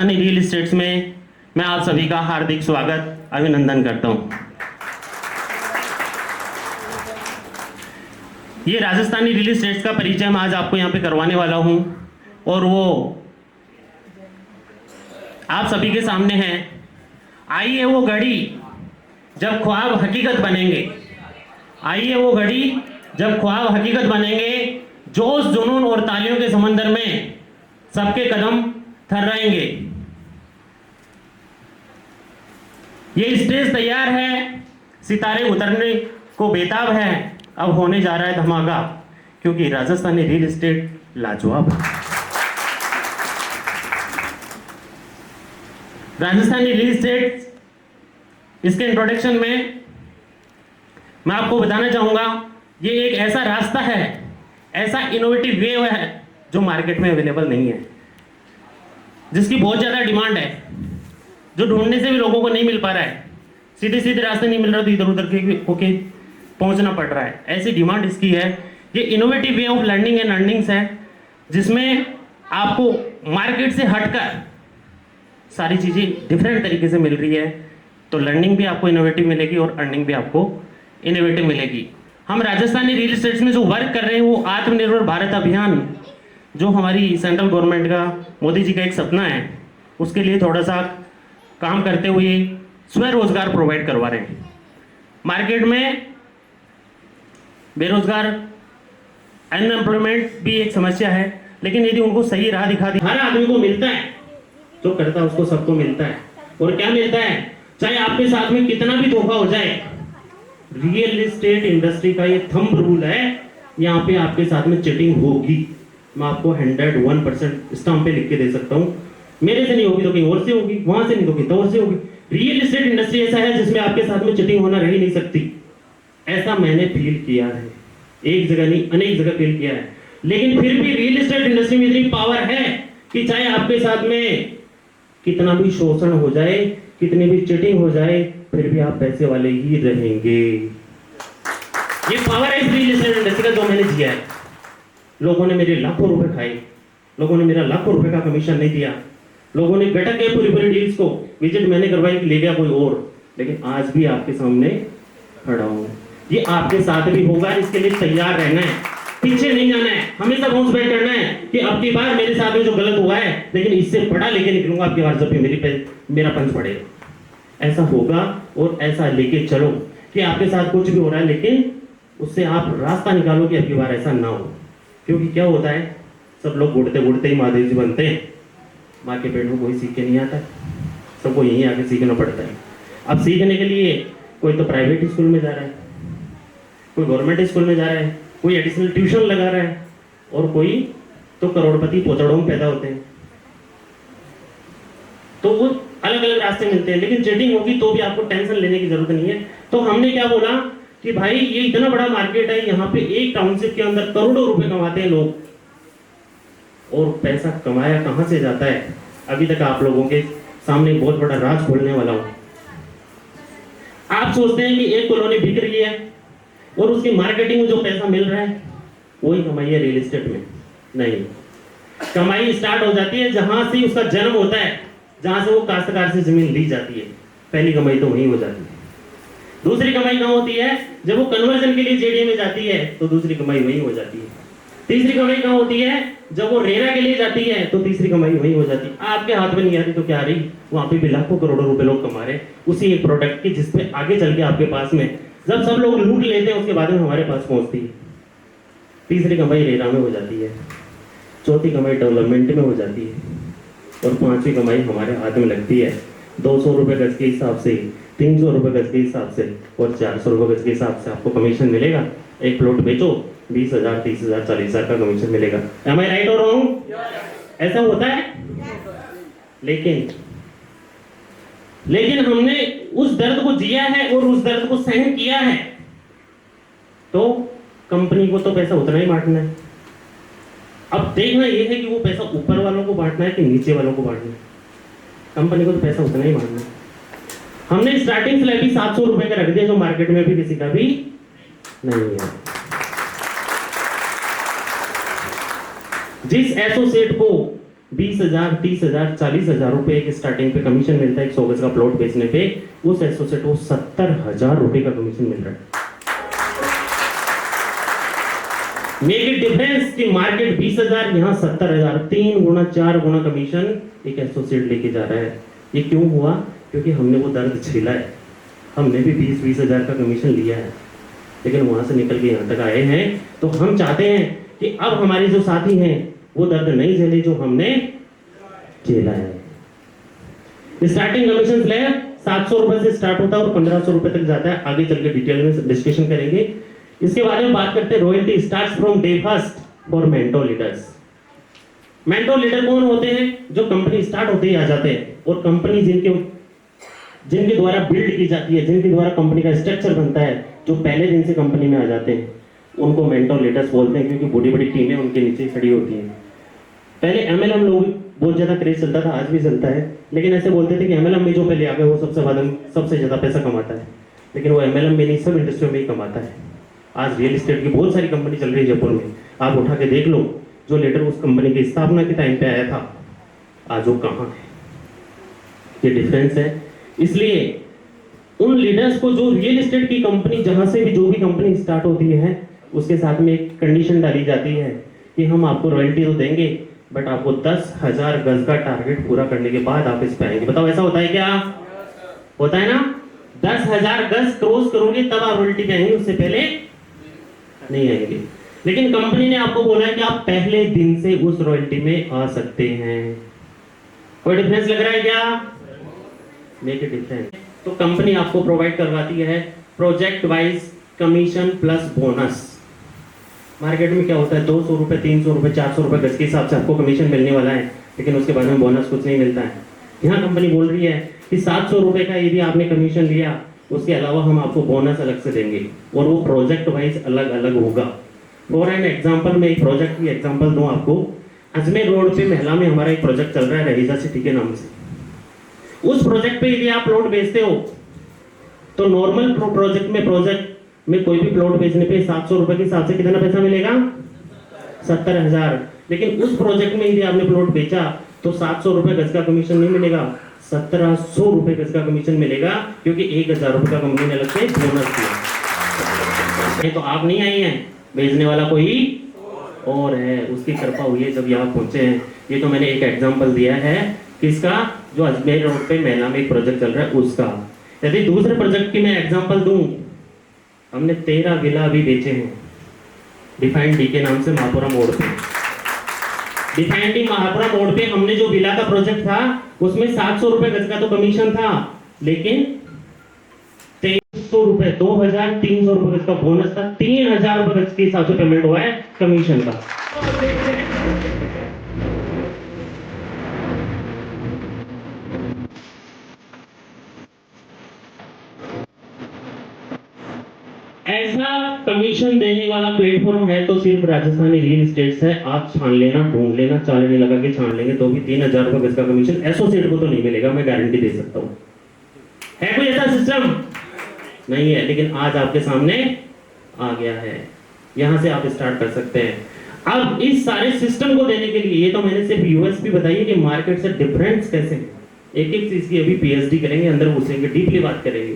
Real estates में मैं आप सभी का हार्दिक स्वागत अभिनंदन करता हूं। ये राजस्थानी रियल इस्टेट्स का परिचय मैं आज आपको यहां पे करवाने वाला हूं और वो आप सभी के सामने है। आइए वो घड़ी जब ख्वाब हकीकत बनेंगे, आइए वो घड़ी जब ख्वाब हकीकत बनेंगे, जोश जुनून और तालियों के समंदर में सबके कदम थर्राएंगे। ये स्टेज तैयार है, सितारे उतरने को बेताब है, अब होने जा रहा है धमाका, क्योंकि राजस्थानी रियल एस्टेट लाजवाब है। राजस्थानी रियल एस्टेट, इसके इंट्रोडक्शन में मैं आपको बताना चाहूंगा, ये एक ऐसा रास्ता है, ऐसा इनोवेटिव वे है जो मार्केट में अवेलेबल नहीं है, जिसकी बहुत ज़्यादा डिमांड है, जो ढूंढने से भी लोगों को नहीं मिल पा रहा है। सीधे सीधे रास्ते नहीं मिल रहा तो इधर उधर के होके पहुंचना पड़ रहा है। ऐसी डिमांड इसकी है। ये innovative way of learning and earnings है, जिसमें आपको मार्केट से हटकर सारी चीज़ें डिफरेंट तरीके से मिल रही है। तो लर्निंग भी आपको इनोवेटिव मिलेगी और अर्निंग भी आपको इनोवेटिव मिलेगी। हम राजस्थानी रियल एस्टेट्स में जो वर्क कर रहे हैं वो आत्मनिर्भर भारत अभियान, जो हमारी सेंट्रल गवर्नमेंट का, मोदी जी का एक सपना है, उसके लिए थोड़ा सा काम करते हुए स्वरोजगार प्रोवाइड करवा रहे हैं। मार्केट में बेरोजगार, अनएम्प्लॉयमेंट भी एक समस्या है, लेकिन यदि उनको सही राह दिखा दी, हर आदमी को मिलता है, जो करता है उसको सबको मिलता है। और क्या मिलता है? चाहे आपके साथ में कितना भी धोखा हो जाए, रियल एस्टेट इंडस्ट्री का ये थंब रूल है, यहाँ पे आपके साथ में चीटिंग होगी। मैं आपको 101% स्टाम्प पे लिख के दे सकता हूँ। मेरे से नहीं होगी तो कहीं और से होगी, वहां से नहीं तो कहीं और से होगी। रियल एस्टेट इंडस्ट्री ऐसा है जिसमें आपके साथ में चीटिंग होना रह ही नहीं सकती। ऐसा मैंने फील किया है, एक जगह नहीं अनेक जगह फील किया है। लेकिन फिर भी रियल एस्टेट इंडस्ट्री में इतनी पावर है कि चाहे आपके साथ में कितना भी शोषण हो जाए, कितनी भी चीटिंग हो जाए, फिर भी आप पैसे वाले ही रहेंगे। ये पावर है इस रियल एस्टेट इंडस्ट्री का, जो मैंने जिया है। लोगों ने मेरे लाखों रुपए खाए, लोगों ने मेरा लाखों रुपए का कमीशन नहीं दिया, लोगों ने गटक के पूरी पूरी डील्स को विजिट मैंने करवाई, ले गया कोई और। लेकिन आज भी आपके सामने खड़ा हूं। ये आपके साथ भी होगा, इसके लिए तैयार रहना है, पीछे नहीं जाना है, हमेशा बाउंस बैक करना है कि अब की बार मेरे साथ में जो गलत हुआ है, लेकिन इससे बड़ा लेके निकलूंगा आपकी बार, जब भी मेरा पंच पड़ेगा। ऐसा होगा और ऐसा लेके चलो कि आपके साथ कुछ भी हो रहा है, लेकिन उससे आप रास्ता निकालो कि अब की बार ऐसा ना हो। क्योंकि क्या होता है, सब लोग गुड़ते गुड़ते ही महादेव जी बनते हैं। माँ के पेट में कोई सीख के नहीं आता, सबको यहीं आके सीखना पड़ता है। अब सीखने के लिए कोई तो प्राइवेट स्कूल में जा रहा है, कोई गवर्नमेंट स्कूल में जा रहा है, कोई एडिशनल ट्यूशन लगा रहा है, और कोई तो करोड़पति पोतड़ों में पैदा होते हैं। तो वो अलग अलग रास्ते मिलते हैं। लेकिन चीटिंग होगी तो भी आपको टेंशन लेने की जरूरत नहीं है। तो हमने क्या बोला कि भाई ये इतना बड़ा मार्केट है, यहाँ पे एक टाउनशिप के अंदर करोड़ों रुपए कमाते हैं लोग, और पैसा कमाया कहां से जाता है, अभी तक आप लोगों के सामने बहुत बड़ा राज खोलने वाला हूं। आप सोचते हैं कि एक कॉलोनी बिक रही है और उसकी मार्केटिंग में जो पैसा मिल रहा है वही कमाई है रियल एस्टेट में? नहीं, कमाई स्टार्ट हो जाती है जहां से उसका जन्म होता है, जहां से वो काश्तकार से जमीन ली जाती है। पहली कमाई तो वहीं हो जाती है। दूसरी कमाई कहां होती है? जब वो कन्वर्जन के लिए जेडीए में जाती है, तो दूसरी कमाई वहीं हो जाती है। तीसरी कमाई कहां होती है? जब वो रेरा के लिए जाती है, तो तीसरी कमाई वहीं हो जाती है। आपके हाथ में नहीं आ रही तो क्या आ रही? वहां पे भी लाखों करोड़ों रुपए लोग कमा रहे उसी एक प्रोडक्ट की, जिसपे आगे चल के आपके पास में जब सब लोग लूट लेते हैं, उसके बाद में हमारे पास पहुंचती है। तीसरी कमाई रेरा में हो जाती है, चौथी कमाई डेवलपमेंट में हो जाती है, और पांचवी कमाई हमारे हाथ में लगती है 200 रुपए गज के हिसाब से, 300 रुपए गज के हिसाब से, और 400 रुपए गज के हिसाब से आपको कमीशन मिलेगा। एक प्लॉट बेचो, 20,000, 30,000, 40,000 का कमीशन मिलेगा। Am I right or wrong? ऐसा होता है? लेकिन हमने उस दर्द को जिया है और उस दर्द को सहन किया है, तो कंपनी को तो पैसा उतना ही बांटना है। अब देखना यह है कि वो पैसा ऊपर वालों को बांटना है कि नीचे वालों को बांटना है। कंपनी को तो पैसा उतना ही बांटना है। हमने स्टार्टिंग स्लैब भी 700 रुपए का रख दिया, जो मार्केट में भी किसी का भी नहीं है। जिस एसोसिएट को 20,000, 30,000, 40,000 रुपए एक स्टार्टिंग पे कमीशन मिलता है 100 गज का प्लॉट बेचने पे, उस एसोसिएट को 70,000 रुपए का कमीशन मिल रहा है। मेक इट डिफरेंस कि मार्केट 20,000, यहाँ 70,000, 3 गुना 4 गुना कमीशन एक एसोसिएट लेके जा रहा है। ये क्यों हुआ? क्योंकि हमने वो दर्द झेला है। हमने भी 20-20 हजार का कमीशन लिया है, लेकिन वहां से निकल के यहाँ तक आए हैं। तो हम चाहते हैं कि अब हमारे जो साथी हैं वो दर्द नहीं झेले जो हमने झेला है। स्टार्टिंग कमीशन स्लैब 700 रुपए से स्टार्ट होता है और 1500 रुपए तक जाता है। आगे चल के डिटेल में डिस्कशन करेंगे। इसके बारे में बात करते हैं। Royalty starts from day first for mentor leaders. Mentor leader कौन होते हैं? जो कंपनी स्टार्ट होते ही आ जाते हैं और कंपनी जिनके द्वारा बिल्ड की जाती है, जिनके द्वारा कंपनी का स्ट्रक्चर बनता है, जो पहले दिन से कंपनी में आ जाते हैं, उनको मेंटोर लीडर्स बोलते हैं, क्योंकि बड़ी बड़ी टीमें उनके नीचे खड़ी होती हैं। पहले एमएलएम लोग बहुत ज्यादा क्रेज चलता था, आज भी चलता है, लेकिन ऐसे बोलते थे कि एमएलएम में जो पहले आ गया वो सबसे ज्यादा पैसा कमाता है। लेकिन वो एमएलएम में नहीं, सब इंडस्ट्री में ही कमाता है। आज रियल एस्टेट की बहुत सारी कंपनी चल रही है जयपुर में, आप उठा के देख लो। जो लीडर उस कंपनी की स्थापना के टाइम पे आया था, आज वो कहाँ है? ये डिफरेंस है। इसलिए उन लीडर्स को, जो रियल एस्टेट की कंपनी, जहां से भी जो भी कंपनी स्टार्ट होती है, उसके साथ में एक कंडीशन डाली जाती है कि हम आपको रॉयल्टी तो देंगे, बट आपको 10,000 गज का टारगेट पूरा करने के बाद आप इस पे आएंगे। बताओ ऐसा होता है क्या? होता है ना? 10,000 गज क्रॉस करोगे तब आप रॉयल्टी पे आएंगे, उससे पहले नहीं आएंगे। लेकिन कंपनी ने आपको बोला है कि आप पहले दिन से उस रॉयल्टी में आ सकते हैं। कोई डिफरेंस लग रहा है क्या? Make it difference. तो कंपनी आपको प्रोवाइड करवाती है project wise commission plus bonus. Market में क्या होता है? 200 रुपए, 300 रुपए, 400 रुपए गज के हिसाब से आपको कमीशन मिलने वाला है, लेकिन उसके बाद में बोनस कुछ नहीं मिलता है। यहाँ कंपनी बोल रही है कि 700 रुपए का यदि आपने कमीशन लिया, उसके अलावा हम आपको बोनस अलग से देंगे और वो प्रोजेक्ट वाइज अलग अलग होगा। फॉर एन एग्जाम्पल, मैं एक प्रोजेक्ट की एग्जाम्पल दूं आपको। अजमेर रोड पे महिला में हमारा एक प्रोजेक्ट चल रहा है रहीजा सिटी के नाम से। उस प्रोजेक्ट पे यदि आप प्लॉट बेचते हो तो नॉर्मल प्रोजेक्ट में कोई भी प्लॉट बेचने पे 700 रुपए के हिसाब से कितना पैसा मिलेगा? 70,000। लेकिन उस प्रोजेक्ट में यदि आपने प्लॉट बेचा तो 700 रुपए गज का कमीशन नहीं मिलेगा, 1700 रुपए गज का कमीशन मिलेगा, क्योंकि 1,000 रुपए का कंपनी ने अलग से बोनस दिया। तो आप नहीं आई हैं, बेचने वाला कोई और है, उसकी कृपा हुई है जब यहाँ पहुंचे हैं। ये तो मैंने एक एग्जांपल दिया है किसका? जो अजमेर रोड पे मेला में एक प्रोजेक्ट चल रहा है उसका। यदि दूसरे प्रोजेक्ट की मैं एग्जांपल दूं, हमने 13 विला भी बेचे हैं डिफाइंड डी के नाम से महापुरा मोड़ पे। डिफाइंड डी महापुरा मोड़ पे हमने जो विला का प्रोजेक्ट था उसमें 700 रुपए गज का तो कमीशन था, लेकिन 2300 रुपए, 2,300 रुपए गज का बोनस था। 3,000 रुपए गज के हिसाब से पेमेंट हुआ है कमीशन का। ऐसा कमीशन देने वाला प्लेटफॉर्म है तो सिर्फ राजस्थानी रियल एस्टेट है। आप छान लेना, ढूंढ लेना, चालने लगा के छान लेंगे तो भी 3,000 रुपए गज का कमीशन एसोसिएट को तो नहीं मिलेगा, मैं गारंटी दे सकता हूँ। है कोई ऐसा सिस्टम? नहीं है, लेकिन आज आपके सामने आ गया है। यहां से आप स्टार्ट कर सकते हैं। अब इस सारे सिस्टम को देने के लिए, ये तो मैंने सिर्फ यूएसपी बताई है कि मार्केट से डिफरेंस कैसे है। एक एक चीज की अभी पीएचडी करेंगे, अंदर घुसेंगे, डीपली बात करेंगे,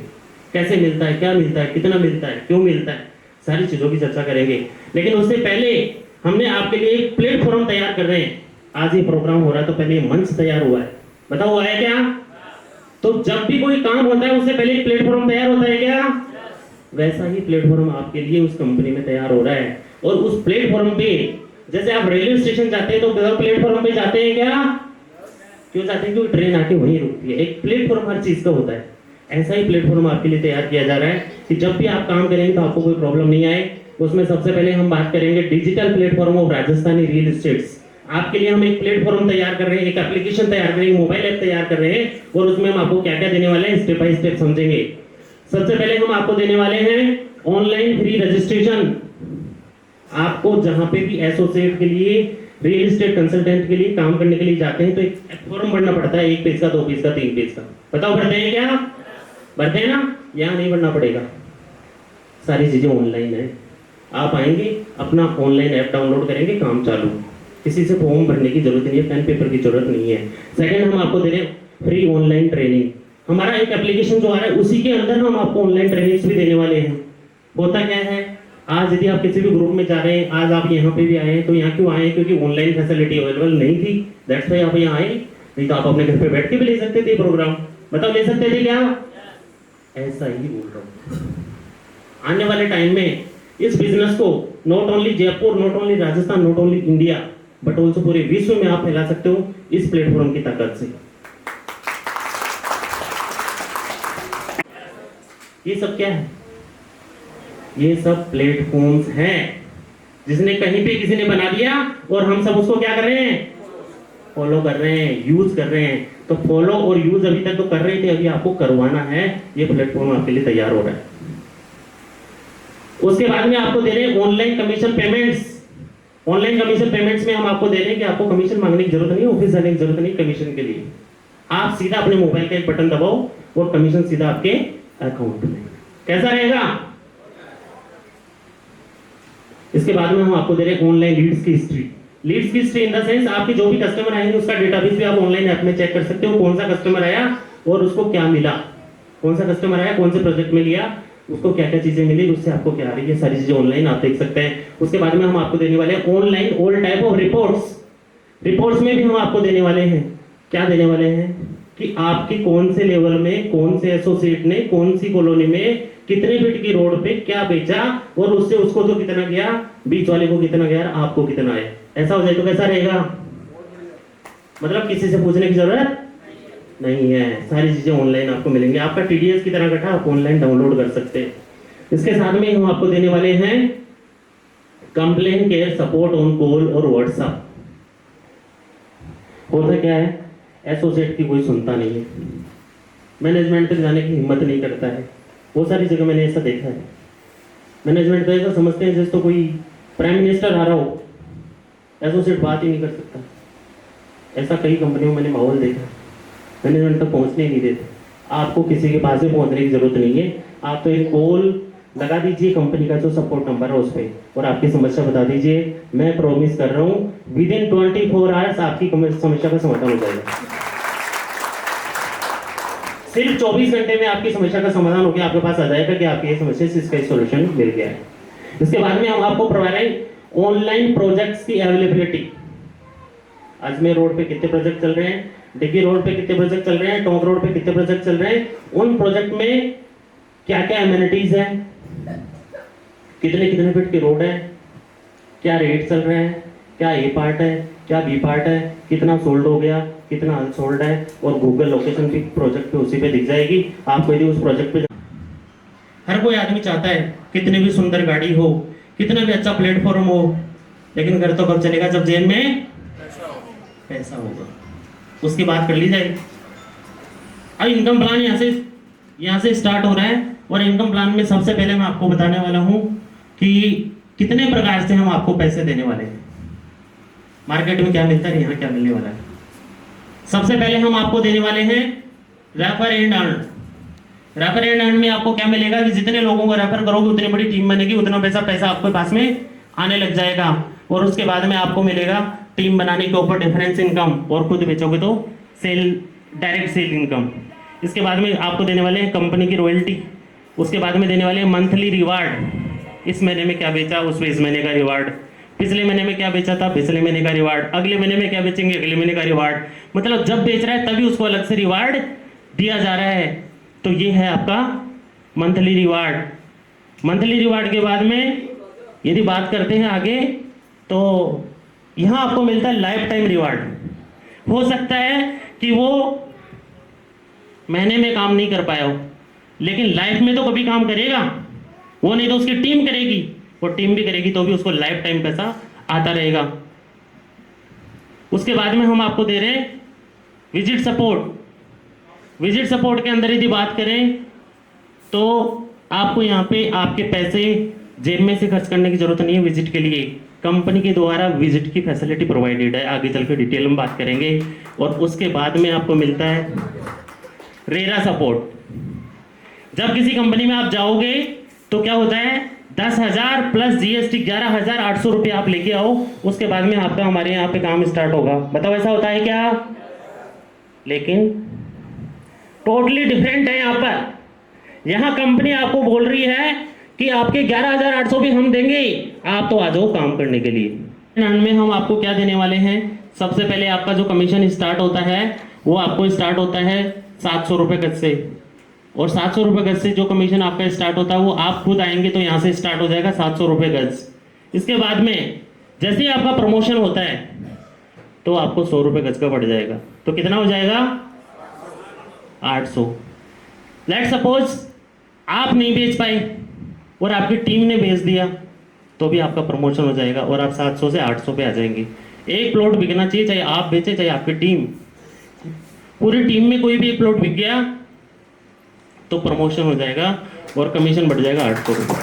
कैसे मिलता है, क्या मिलता है, कितना मिलता है, क्यों मिलता है, सारी चीजों की चर्चा करेंगे। लेकिन उससे पहले हमने आपके लिए एक प्लेटफॉर्म तैयार कर रहे हैं। आज ये प्रोग्राम हो रहा है तो पहले मंच तैयार हुआ है। बताओ हुआ है क्या? तो जब भी कोई काम होता है उससे पहले एक प्लेटफॉर्म तैयार होता है क्या? वैसा ही प्लेटफॉर्म आपके लिए उस कंपनी में तैयार हो रहा है। और उस प्लेटफॉर्म पे, जैसे आप रेलवे स्टेशन जाते हैं तो प्लेटफॉर्म पे जाते हैं क्या? क्यों जाते हैं? क्योंकि ट्रेन आके वहीं रुकती है। एक प्लेटफॉर्म हर चीज का होता है। ऐसा ही प्लेटफॉर्म आपके लिए तैयार किया जा रहा है कि जब भी आप काम करेंगे तो आपको कोई प्रॉब्लम नहीं आए। उसमें सबसे पहले हम बात करेंगे digital platform of Rajasthani real estates. आपके लिए हम एक प्लेटफॉर्म तैयार कर रहे हैं, एक एप्लीकेशन तैयार कर रहे हैं, मोबाइल ऐप तैयार कर रहे हैं, और उसमें हम आपको क्या क्या देने वाले हैं स्टेप बाय स्टेप समझेंगे। सबसे पहले हम आपको देने वाले हैं ऑनलाइन फ्री रजिस्ट्रेशन। आपको जहां पे भी एसोसिएट के लिए, रियल एस्टेट कंसल्टेंट के लिए काम करने के लिए जाते हैं तो एक फॉर्म भरना पड़ता है, 1 पेज का, 2 पेज का, 3 पेज का। बताओ भरते हैं क्या? भरते हैं ना? यहाँ नहीं भरना पड़ेगा, सारी चीजें ऑनलाइन है। आप आएंगे, अपना ऑनलाइन ऐप डाउनलोड करेंगे, काम चालू। किसी से फॉर्म भरने की जरूरत नहीं है, पेन पेपर की जरूरत नहीं है। सेकंड, हम आपको दे रहे हैं फ्री ऑनलाइन ट्रेनिंग। हमारा एक एप्लीकेशन जो आ रहा है उसी के अंदर हम आपको ऑनलाइन ट्रेनिंग्स भी देने वाले हैं। होता क्या है, आज यदि आप किसी भी ग्रुप में जा रहे हैं, आज आप यहाँ पे भी आए हैं, तो यहाँ क्यों आए हैं? क्योंकि ऑनलाइन फैसिलिटी अवेलेबल नहीं थी, दैट्स व्हाई आप यहाँ आए। नहीं तो आप अपने घर पे बैठ के भी ले सकते थे प्रोग्राम। बताओ ले सकते थे क्या? ऐसा ही बोल रहा हूँ। आने वाले टाइम में इस बिजनेस को not only Jaipur, not only Rajasthan, not only India, but also पूरे विश्व में आप फैला सकते हो इस प्लेटफॉर्म की ताकत से। ये सब क्या है? ये सब प्लेटफॉर्म्स हैं जिसने कहीं पे किसी ने बना दिया और हम सब उसको क्या कर रहे हैं? फॉलो कर रहे हैं, यूज कर रहे हैं। तो फॉलो और यूज अभी तक तो कर रहे थे, अभी आपको करवाना है। ये प्लेटफॉर्म आपके लिए तैयार हो रहा है। उसके बाद में आपको दे रहे हैं online commission payments. Online commission payments में हम आपको दे रहे हैं कि आपको कमीशन मांगने की जरूरत नहीं, ऑफिस जाने की जरूरत नहीं कमीशन के लिए। आप सीधा अपने मोबाइल का एक बटन दबाओ और कमीशन सीधा आपके अकाउंट में। कैसा रहेगा? इसके बाद में हम आपको दे रहे हैं ऑनलाइन लीड्स की हिस्ट्री। लीड्स की हिस्ट्री इन द सेंस आपके जो भी कस्टमर आएंगे उसका डेटाबेस भी आप ऑनलाइन ऐप में चेक कर सकते हो। कौन सा कस्टमर आया और उसको क्या मिला, कौन सा कस्टमर आया, कौन से प्रोजेक्ट में लिया, उसको क्या क्या चीजें मिली, उससे आपको क्या आ रही है, सारी चीजें ऑनलाइन आप देख सकते हैं। उसके बाद में हम आपको देने वाले हैं online all type of reports. Reports में भी हम आपको देने वाले हैं, क्या देने वाले हैं कि आपकी कौन से लेवल में, कौन से एसोसिएट ने कौन सी कॉलोनी में कितने फीट की रोड पे क्या बेचा और उससे उसको तो कितना गया, बीच वाले को कितना गया, आपको कितना आया। ऐसा हो जाए तो कैसा रहेगा? मतलब किसी से पूछने की जरूरत नहीं है, सारी चीजें ऑनलाइन आपको मिलेंगी। आपका टीडीएस की तरह कटा आप ऑनलाइन डाउनलोड कर सकते हैं। इसके साथ में हम आपको देने वाले हैं complain care support on call और व्हाट्सएप। होता क्या है, एसोसिएट की कोई सुनता नहीं है, मैनेजमेंट तक जाने की हिम्मत नहीं करता है। बहुत सारी जगह मैंने ऐसा देखा है। मैनेजमेंट तो ऐसा समझते हैं जैसे तो कोई प्राइम मिनिस्टर आ रहा हो, एसोसिएट बात ही नहीं कर सकता। ऐसा कई कंपनियों में मैंने माहौल देखा, मैनेजमेंट तक पहुंचने ही नहीं देते। आपको किसी के पास भी पहुंचने की जरूरत नहीं है, आप तो एक कॉल लगा दीजिए कंपनी का जो सपोर्ट नंबर है उस पर, और आपकी समस्या बता दीजिए। मैं प्रॉमिस कर रहा हूँ विद इन 24 आवर्स आपकी समस्या का समाधान हो जाएगा। सिर्फ 24 घंटे में आपकी समस्या का समाधान होकर आपके पास आ जाएगा कि आपकी ये समस्या से इसका सोल्यूशन मिल गया है। इसके बाद में हम आपको प्रोवाइड ऑनलाइन प्रोजेक्ट्स की अवेलेबिलिटी। अजमेर रोड पे कितने प्रोजेक्ट चल रहे हैं, डिग्गी रोड पे कितने प्रोजेक्ट चल रहे हैं, टोंक रोड पे कितने प्रोजेक्ट चल रहे हैं, उन प्रोजेक्ट में क्या क्या एमिनिटीज है, कितने कितने फीट की रोड है, क्या रेट चल रहे हैं, क्या ए पार्ट है, क्या बी पार्ट है, कितना सोल्ड हो गया, कितना अनसोल्ड है, और गूगल लोकेशन भी प्रोजेक्ट पे उसी पे दिख जाएगी। आपको यदि उस प्रोजेक्ट पे, हर कोई आदमी चाहता है कितनी भी सुंदर गाड़ी हो, कितना भी अच्छा प्लेटफॉर्म हो, लेकिन घर तो कब चलेगा जब जेब में पैसा होगा, उसकी बात कर ली जाएगी। अब इनकम प्लान यहाँ से स्टार्ट हो रहा है, और इनकम प्लान में सबसे पहले मैं आपको बताने वाला हूँ कि कितने प्रकार से हम आपको पैसे देने वाले हैं। मार्केट में क्या मिलता है, यहाँ क्या मिलने वाला है। सबसे पहले हम आपको देने वाले हैं refer and earn. Refer and earn में आपको क्या मिलेगा कि जितने लोगों को रेफर करोगे उतनी बड़ी टीम बनेगी, उतना पैसा आपके पास में आने लग जाएगा। और उसके बाद में आपको मिलेगा टीम बनाने के ऊपर डिफरेंस इनकम, और खुद बेचोगे तो सेल, डायरेक्ट सेल इनकम। इसके बाद में आपको देने वाले हैं कंपनी की रॉयल्टी। उसके बाद में देने वाले हैं मंथली रिवार्ड। इस महीने में क्या बेचा, उसमें इस महीने का रिवार्ड। पिछले महीने में क्या बेचा था, पिछले महीने का रिवार्ड। अगले महीने में क्या बेचेंगे, अगले महीने का रिवार्ड। मतलब जब बेच रहा है तभी उसको अलग से रिवार्ड दिया जा रहा है। तो ये है आपका मंथली रिवार्ड। मंथली रिवार्ड के बाद में यदि बात करते हैं आगे, तो यहाँ आपको मिलता है लाइफ टाइम रिवार्ड। हो सकता है कि वो महीने में काम नहीं कर पाया हो, लेकिन लाइफ में तो कभी काम करेगा वो, नहीं तो उसकी टीम करेगी, वो टीम भी करेगी, तो भी उसको लाइफ टाइम पैसा आता रहेगा। उसके बाद में हम आपको दे रहे हैं विजिट सपोर्ट। विजिट सपोर्ट के अंदर यदि बात करें तो आपको यहाँ पे आपके पैसे जेब में से खर्च करने की जरूरत नहीं है। विजिट के लिए कंपनी के द्वारा विजिट की फैसिलिटी प्रोवाइडेड है, आगे चल के डिटेल में बात करेंगे। और उसके बाद में आपको मिलता है रेरा सपोर्ट। जब किसी कंपनी में आप जाओगे तो क्या होता है, 10,000 प्लस जीएसटी 11,800 रुपये आप लेके आओ, उसके बाद में आपका हमारे यहाँ पे काम स्टार्ट होगा। बताओ ऐसा होता है क्या? लेकिन टोटली डिफरेंट है यहाँ पर। यहाँ कंपनी आपको बोल रही है कि आपके 11,800 भी हम देंगे, आप तो आ जाओ काम करने के लिए। में हम आपको क्या देने वाले हैं? सबसे पहले आपका जो कमीशन स्टार्ट होता है वो आपको स्टार्ट होता है 700 रुपये गज से, और 700 रुपये गज से जो कमीशन आपका स्टार्ट होता है वो आप खुद आएंगे तो यहाँ से स्टार्ट हो जाएगा 700 रुपये गज। इसके बाद में जैसे ही आपका प्रमोशन होता है तो आपको 100 रुपये गज का बढ़ जाएगा, तो कितना हो जाएगा? 800। लेट सपोज आप नहीं बेच पाए और आपकी टीम ने बेच दिया तो भी आपका प्रमोशन हो जाएगा और आप 700 से 800 पे आ जाएंगे। एक प्लॉट बिकना चाहिए, चाहे आप बेचे चाहे आपकी टीम। पूरी टीम में कोई भी एक प्लॉट बिक गया तो प्रमोशन हो जाएगा और कमीशन बढ़ जाएगा 800 रुपये।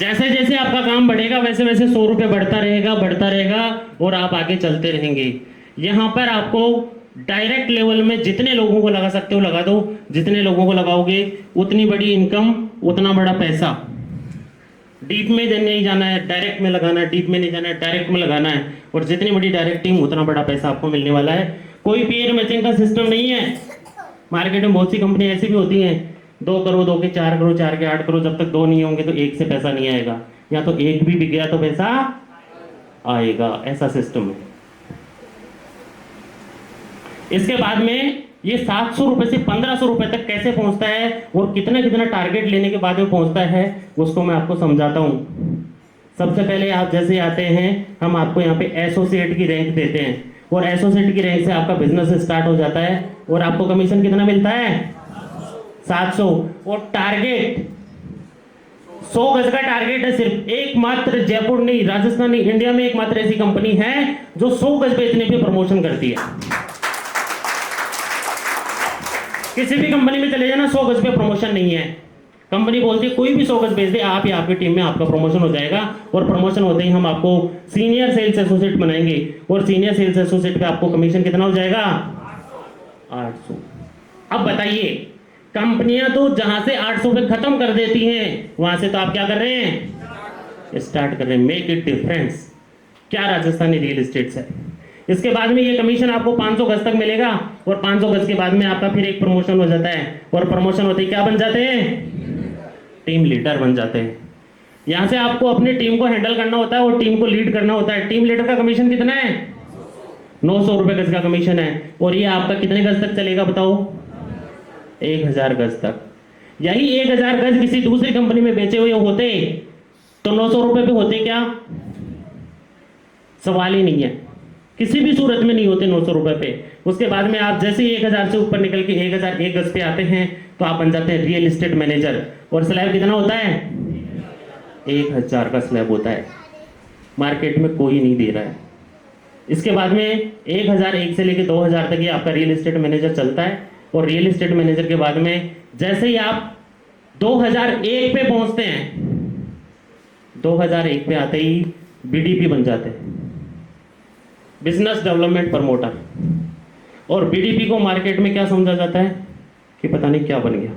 जैसे जैसे आपका काम बढ़ेगा वैसे वैसे 100 रुपये बढ़ता रहेगा और आप आगे चलते रहेंगे। यहाँ पर आपको डायरेक्ट लेवल में जितने लोगों को लगा सकते हो लगा दो, जितने लोगों को लगाओगे उतनी बड़ी इनकम, उतना बड़ा पैसा। डीप में नहीं जाना है, डायरेक्ट में लगाना है, डीप में नहीं जाना है, डायरेक्ट में लगाना है, और जितनी बड़ी डायरेक्ट टीम उतना बड़ा पैसा आपको मिलने वाला है। कोई पेयर मैचिंग का सिस्टम नहीं है। मार्केट में बहुत सी कंपनी ऐसी भी होती हैं 2 करोड़ 2 के 4 करोड़ 4 के 8 करोड़, जब तक 2 नहीं होंगे तो 1 से पैसा नहीं आएगा, या तो 1 भी बिक गया तो पैसा आएगा, ऐसा सिस्टम है। इसके बाद में ये 700 रुपए से 1500 रुपए तक कैसे पहुंचता है और कितना कितना टारगेट लेने के बाद में पहुंचता है उसको मैं आपको समझाता हूं। सबसे पहले आप जैसे आते हैं हम आपको यहाँ पे एसोसिएट की रैंक देते हैं, और एसोसिएट की रैंक से आपका बिजनेस स्टार्ट हो जाता है और आपको कमीशन कितना मिलता है? 700। और टारगेट 100 गज का टारगेट है सिर्फ। एकमात्र जयपुर नहीं, राजस्थान नहीं, इंडिया में एकमात्र ऐसी कंपनी है जो 100 गज बेचने पे प्रमोशन करती है। किसी भी कंपनी में चले जाना 100 गज पे प्रमोशन नहीं है। कंपनी बोलती है कोई भी 100 गज बेच दे, आप या आपकी टीम में आपका प्रमोशन हो जाएगा, और प्रमोशन होते ही हम आपको सीनियर सेल्स एसोसिएट बनाएंगे, और सीनियर सेल्स एसोसिएट पे आपको कमीशन कितना हो जाएगा? 800। अब बताइए, कंपनियां तो जहां से 800 पे खत्म कर देती हैं वहां से तो आप क्या कर रहे हैं? स्टार्ट कर रहे हैं। Make it difference. क्या राजस्थानी रियल एस्टेट है। इसके बाद में ये कमीशन आपको 500 गज तक मिलेगा, और 500 गज के बाद में आपका फिर एक प्रमोशन हो जाता है, और प्रमोशन होते ही क्या बन जाते हैं? टीम लीडर बन जाते हैं। यहां से आपको अपनी टीम को हैंडल करना होता है और टीम को लीड करना होता है। टीम लीडर का कमीशन कितना है? 900 रुपए गज का कमीशन है, और ये आपका कितने गज तक चलेगा बताओ? 1000 गज तक। यही 1000 गज किसी दूसरी कंपनी में बेचे हुए होते तो 900 रुपए पे होते क्या? सवाल ही नहीं है, किसी भी सूरत में नहीं होते 900 रुपए पे। उसके बाद में आप जैसे ही 1000 से ऊपर निकल के 1001 गज पे आते हैं तो आप बन जाते हैं रियल एस्टेट मैनेजर। और स्लैब कितना होता है? 1000 का स्लैब होता है, मार्केट में कोई नहीं दे रहा है। इसके बाद में 1001 से लेके 2000 तक ये आपका रियल एस्टेट मैनेजर चलता है, और रियल एस्टेट मैनेजर के बाद में जैसे ही आप 2001 पे पहुंचते हैं, 2001 पे आते ही बीडीपी बन जाते हैं, बिजनेस डेवलपमेंट प्रमोटर। और बीडीपी को मार्केट में क्या समझा जाता है कि पता नहीं क्या बन गया।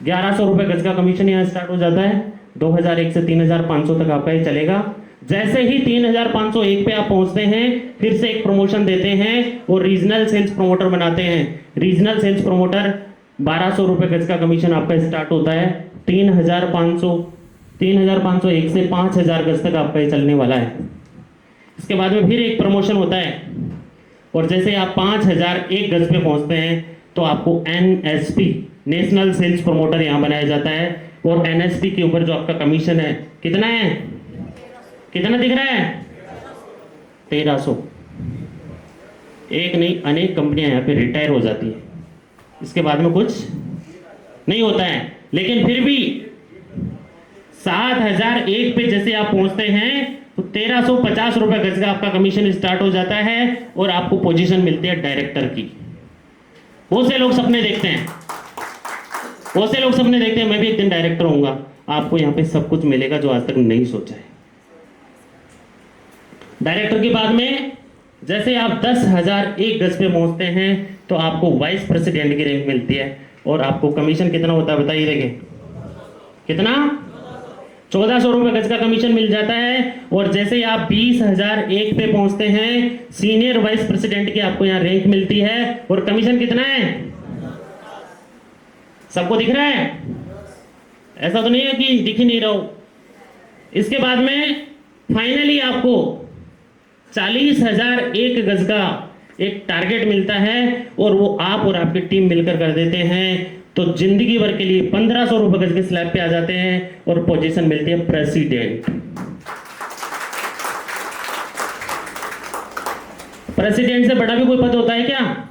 1100 रुपए गज का कमीशन यहाँ स्टार्ट हो जाता है। 2001 से 3500 तक आपका ये चलेगा। जैसे ही 3501 पे आप पहुंचते हैं फिर से एक प्रमोशन देते हैं और रीजनल सेल्स प्रमोटर बनाते हैं। रीजनल सेल्स प्रमोटर 1200 रुपए गज का कमीशन आपका स्टार्ट होता है। 3501 से 5000 गज तक आपका ये चलने वाला है। इसके बाद में फिर एक प्रमोशन होता है, और जैसे आप 5001 गज पे पहुंचते हैं तो आपको एनएसपी नेशनल सेल्स प्रमोटर यहाँ बनाया जाता है। और एनएसपी के ऊपर जो आपका कमीशन है कितना है? कितना दिख रहा है? 1300। एक नहीं अनेक कंपनियां यहाँ पे रिटायर हो जाती है, इसके बाद में कुछ नहीं होता है। लेकिन फिर भी 7001 पे जैसे आप पहुंचते हैं तो 1350 रुपए गज का आपका कमीशन स्टार्ट हो जाता है, और आपको पोजीशन मिलती है डायरेक्टर की। बहुत से लोग सपने देखते हैं, मैं भी एक दिन डायरेक्टर होऊंगा। आपको यहाँ पे सब कुछ मिलेगा जो आज तक नहीं सोचा है। डायरेक्टर के बाद में जैसे आप 10,001 गज पे पहुंचते हैं तो आपको वाइस प्रेसिडेंट की रैंक मिलती है, और आपको कमीशन कितना होता है बताइए। देखिए कितना? 1400 रुपये गज का कमीशन मिल जाता है। और जैसे ही आप 20,001 पे पहुंचते हैं, सीनियर वाइस प्रेसिडेंट की आपको यहाँ रैंक मिलती है। और कमीशन कितना है? सबको दिख रहा है? ऐसा तो नहीं है कि दिख ही नहीं रहा हो। इसके बाद में फाइनली आपको 40,001 गज का एक टारगेट मिलता है और वो आप और आपकी टीम मिलकर कर देते हैं। तो जिंदगी भर के लिए 1500 रुपए गज के स्लैब पे आ जाते हैं और पोजीशन मिलती है प्रेसिडेंट। प्रेसिडेंट से बड़ा भी कोई पद होता है क्या?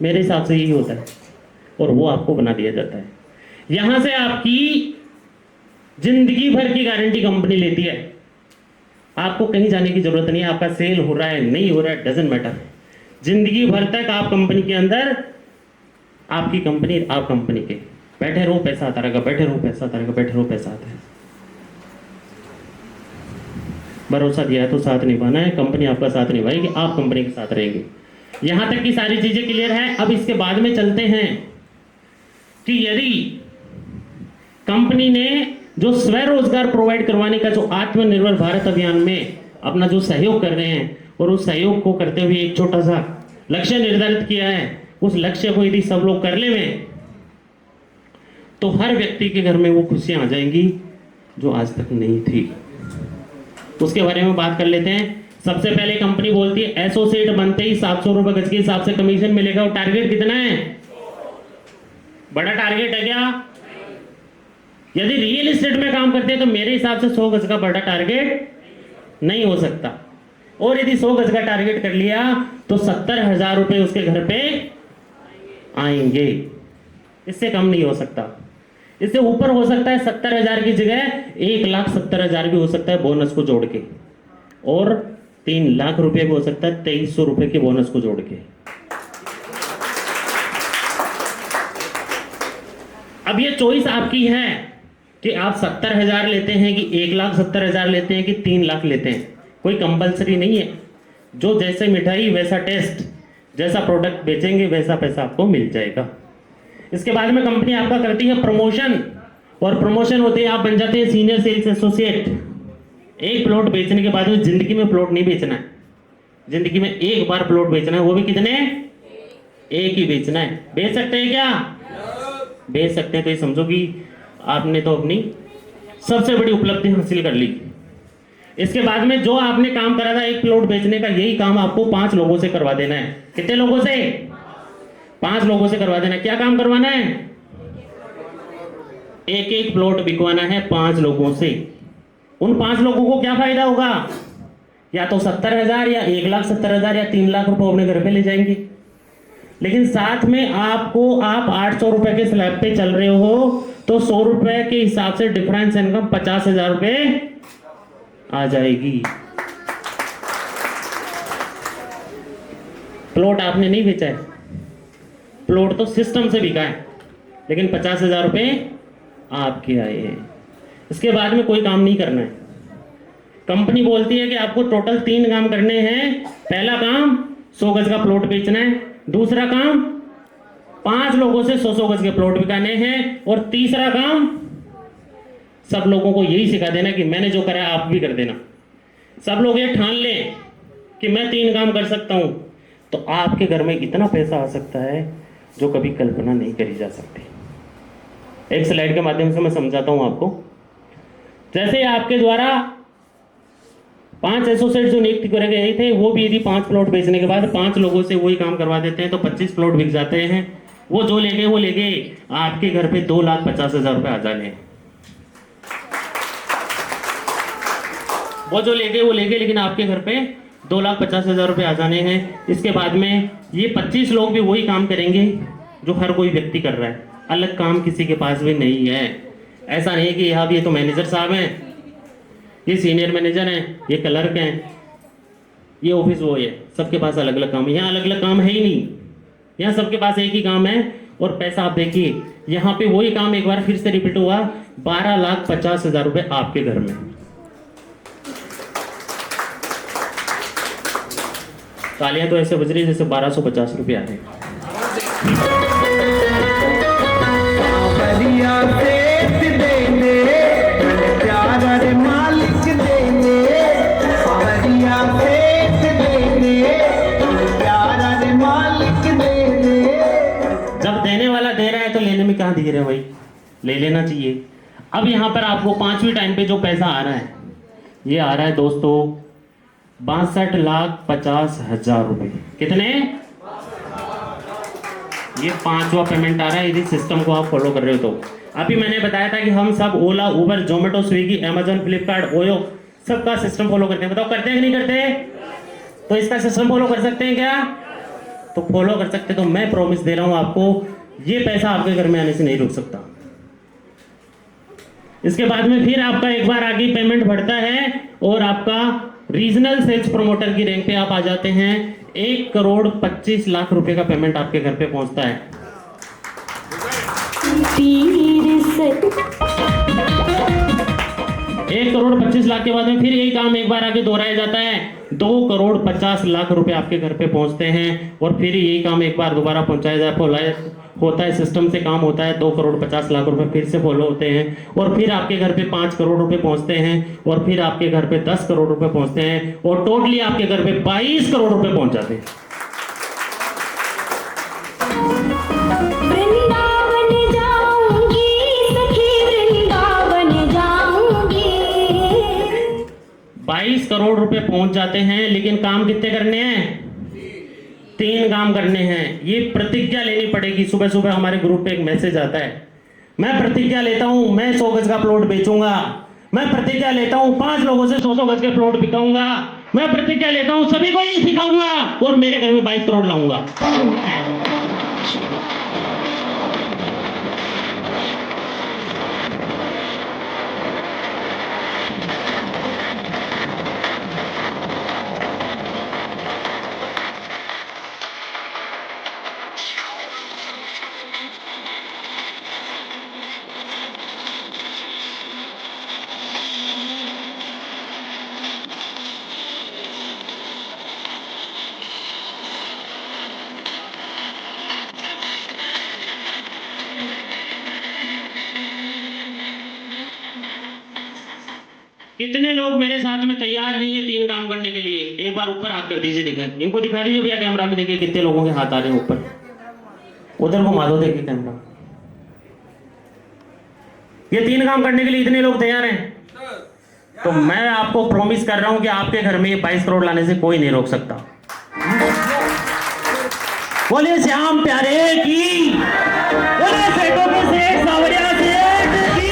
मेरे हिसाब से यही होता है और वो आपको बना दिया जाता है। यहां से आपकी जिंदगी भर की गारंटी कंपनी लेती है। आपको कहीं जाने की जरूरत नहीं है। आपका सेल हो रहा है नहीं हो रहा है डजंट मैटर, जिंदगी भर तक आप कंपनी के अंदर, आपकी कंपनी, आप कंपनी के। बैठे रहो पैसा आता रहेगा, बैठे रहो पैसा आता रहेगा, बैठे रहो पैसा आता है। भरोसा दिया है तो साथ निभाना है। कंपनी आपका साथ निभाएगी, आप कंपनी के साथ रहेंगे। यहां तक की सारी चीजें क्लियर है। अब इसके बाद में चलते हैं कि यदि कंपनी ने जो स्वरोजगार प्रोवाइड करवाने का जो आत्मनिर्भर भारत अभियान में अपना जो सहयोग कर रहे हैं और उस सहयोग को करते हुए एक छोटा सा लक्ष्य निर्धारित किया है, उस लक्ष्य को यदि सब लोग कर ले तो हर व्यक्ति के घर में वो खुशियां आ जाएंगी जो आज तक नहीं थी। उसके बारे में बात कर लेते हैं। सबसे पहले कंपनी बोलती है एसोसिएट बनते ही 700 रुपए गज के हिसाब से कमीशन मिलेगा। और टारगेट कितना है? बड़ा टारगेट है क्या? यदि रियल एस्टेट में काम करते हैं तो मेरे हिसाब से 100 गज का बड़ा टारगेट नहीं हो सकता। और यदि 100 गज का टारगेट कर लिया तो 70,000 रुपए उसके घर पे आएंगे। इससे कम नहीं हो सकता, इससे ऊपर हो सकता है। 70,000 की जगह 1,70,000 भी हो सकता है बोनस को जोड़ के, और 3 लाख रुपए भी हो सकता है 2300 रुपए के बोनस को जोड़ के। अब ये चॉइस आपकी है कि आप 70,000 लेते हैं कि 1,70,000 लेते हैं कि 3 लाख लेते हैं। कोई कंपलसरी नहीं है। जो जैसे मिठाई वैसा टेस्ट, जैसा प्रोडक्ट बेचेंगे वैसा पैसा आपको मिल जाएगा। इसके बाद में कंपनी आपका करती है प्रमोशन, और प्रमोशन होते हैं आप बन जाते हैं सीनियर सेल्स एसोसिएट। एक प्लॉट बेचने के बाद में जिंदगी में प्लॉट नहीं बेचना है, जिंदगी में एक बार प्लॉट बेचना है, वो भी कितने? एक ही बेचना है। बेच सकते हैं क्या? बेच सकते हैं। तो ये समझो कि आपने तो अपनी सबसे बड़ी उपलब्धि हासिल कर ली। इसके बाद में जो आपने काम करा था एक प्लॉट बेचने का, यही काम आपको 5 लोगों से करवा देना है। कितने लोगों से? 5 लोगों से करवा देना है। क्या काम करवाना है? एक प्लॉट बिकवाना है 5 लोगों से। उन 5 लोगों को क्या फायदा होगा? या तो 70,000 या 1,70,000 या 3 लाख रुपए अपने घर पे ले जाएंगे। लेकिन साथ में आपको, आप 800 रुपए के स्लैब पे चल रहे हो तो 100 रुपए के हिसाब से डिफरेंस इनकम 50,000 रुपए आ जाएगी। प्लॉट आपने नहीं बेचा है, प्लॉट तो सिस्टम से बिका है, लेकिन 50,000 रुपए आपके आए हैं। इसके बाद में कोई काम नहीं करना है। कंपनी बोलती है कि आपको टोटल 3 काम करने हैं। पहला काम 100 गज का प्लॉट बेचना है, दूसरा काम 5 लोगों से 100 गज के प्लॉट बिकाने हैं, और तीसरा काम सब लोगों को यही सिखा देना कि मैंने जो करा आप भी कर देना। सब लोग ये ठान लें कि मैं 3 काम कर सकता हूं, तो आपके घर में इतना पैसा आ सकता है जो कभी कल्पना नहीं करी जा सकती। एक स्लाइड के माध्यम से मैं समझाता हूं आपको। जैसे आपके द्वारा 5 एसोसिएट जो नियुक्त करे गए थे, वो भी यदि 5 प्लॉट बेचने के बाद 5 लोगों से वही काम करवा देते हैं तो 25 प्लॉट बिक जाते हैं। वो जो ले गए वो ले गए, आपके घर पे 2,50,000 रुपए आ जाने हैं। वो जो ले गए वो ले गए, लेकिन आपके घर पे 2,50,000 रुपए आ जाने हैं। इसके बाद में ये 25 लोग भी वही काम करेंगे जो हर कोई व्यक्ति कर रहा है। अलग काम किसी के पास भी नहीं है। ऐसा नहीं कि यहाँ भी ये तो मैनेजर साहब हैं, ये सीनियर मैनेजर हैं, ये क्लर्क हैं, ये ऑफिस वो है। सबके पास अलग अलग काम है। यहाँ अलग अलग काम है ही नहीं, यहाँ सबके पास एक ही काम है। और पैसा आप देखिए, यहाँ पे वही काम एक बार फिर से रिपीट हुआ, 12,50,000 रुपए आपके घर में। तालियां तो ऐसे बज रही जैसे 1250 रुपये आ रहे हैं। कहाँ दिख रहे भाई, ले लेना चाहिए। अब यहाँ पर आपको 5वीं टाइम पे जो पैसा आ रहा है, ये आ रहा है दोस्तों 62,50,000 रुपये। कितने? ये 5वां पेमेंट आ रहा है, यदि सिस्टम को आप फॉलो कर रहे हो तो। अभी मैंने बताया था कि हम सब ओला, उबर, जोमेटो, स्विगी, अमेजन, फ्लिपकार्ट, ओयो सबका सिस्टम फॉलो करते हैं। बताओ करते हैं कि नहीं करते? तो इसका सिस्टम फॉलो कर सकते हैं क्या? तो फॉलो कर सकते। तो मैं प्रॉमिस दे रहा हूं आपको, ये पैसा आपके घर में आने से नहीं रुक सकता। इसके बाद में फिर आपका एक बार आगे पेमेंट बढ़ता है और आपका रीजनल सेल्स प्रमोटर की रैंक पे आप आ जाते हैं। 1,25,00,000 रुपए का पेमेंट आपके घर पे पहुंचता है। 1,25,00,000 के बाद में फिर यही काम एक बार आगे दोहराया जाता है। 2,50,00,000 रुपए आपके घर पे पहुंचते हैं और फिर यही काम एक बार दोबारा पहुंचाया होता है। सिस्टम से काम होता है। 2,50,00,000 रुपए फिर से फॉलो होते हैं और फिर आपके घर पे 5 करोड़ रुपए पहुंचते हैं और फिर आपके घर पे 10 करोड़ रुपए पहुंचते हैं और टोटली आपके घर पे 22 करोड़ रुपए पहुंच जाते हैं। वृंदावन जाऊंगी सखी, वृंदावन जाऊंगी। 22 करोड़ रुपए पहुंच जाते हैं, लेकिन काम कितने करने हैं? 3 काम करने हैं। ये प्रतिज्ञा लेनी पड़ेगी। सुबह सुबह हमारे ग्रुप पे एक मैसेज आता है, मैं प्रतिज्ञा लेता हूं मैं 100 गज का प्लॉट बेचूंगा, मैं प्रतिज्ञा लेता हूं 5 लोगों से 100 गज के प्लॉट बिकाऊंगा, मैं प्रतिज्ञा लेता हूं सभी को ये सिखाऊंगा और मेरे घर में 22 करोड़ लाऊंगा। कितने लोग मेरे साथ में तैयार नहीं है 3 काम करने के लिए? एक बार ऊपर हाथ कर दीजिए, दिखाएं इनको, दिखा दीजिए भैया कैमरा में, देखिए कितने लोगों के हाथ आ रहे हैं ऊपर। उधर घुमा दो, देखिए कैमरा। ये 3 काम करने के लिए इतने लोग तैयार हैं, तो मैं आपको प्रॉमिस कर रहा हूं कि आपके घर में 22 करोड़ लाने से कोई नहीं रोक सकता। बोले श्याम प्यारे की, बोले सेठों के सेठ सावरिया सेठ की।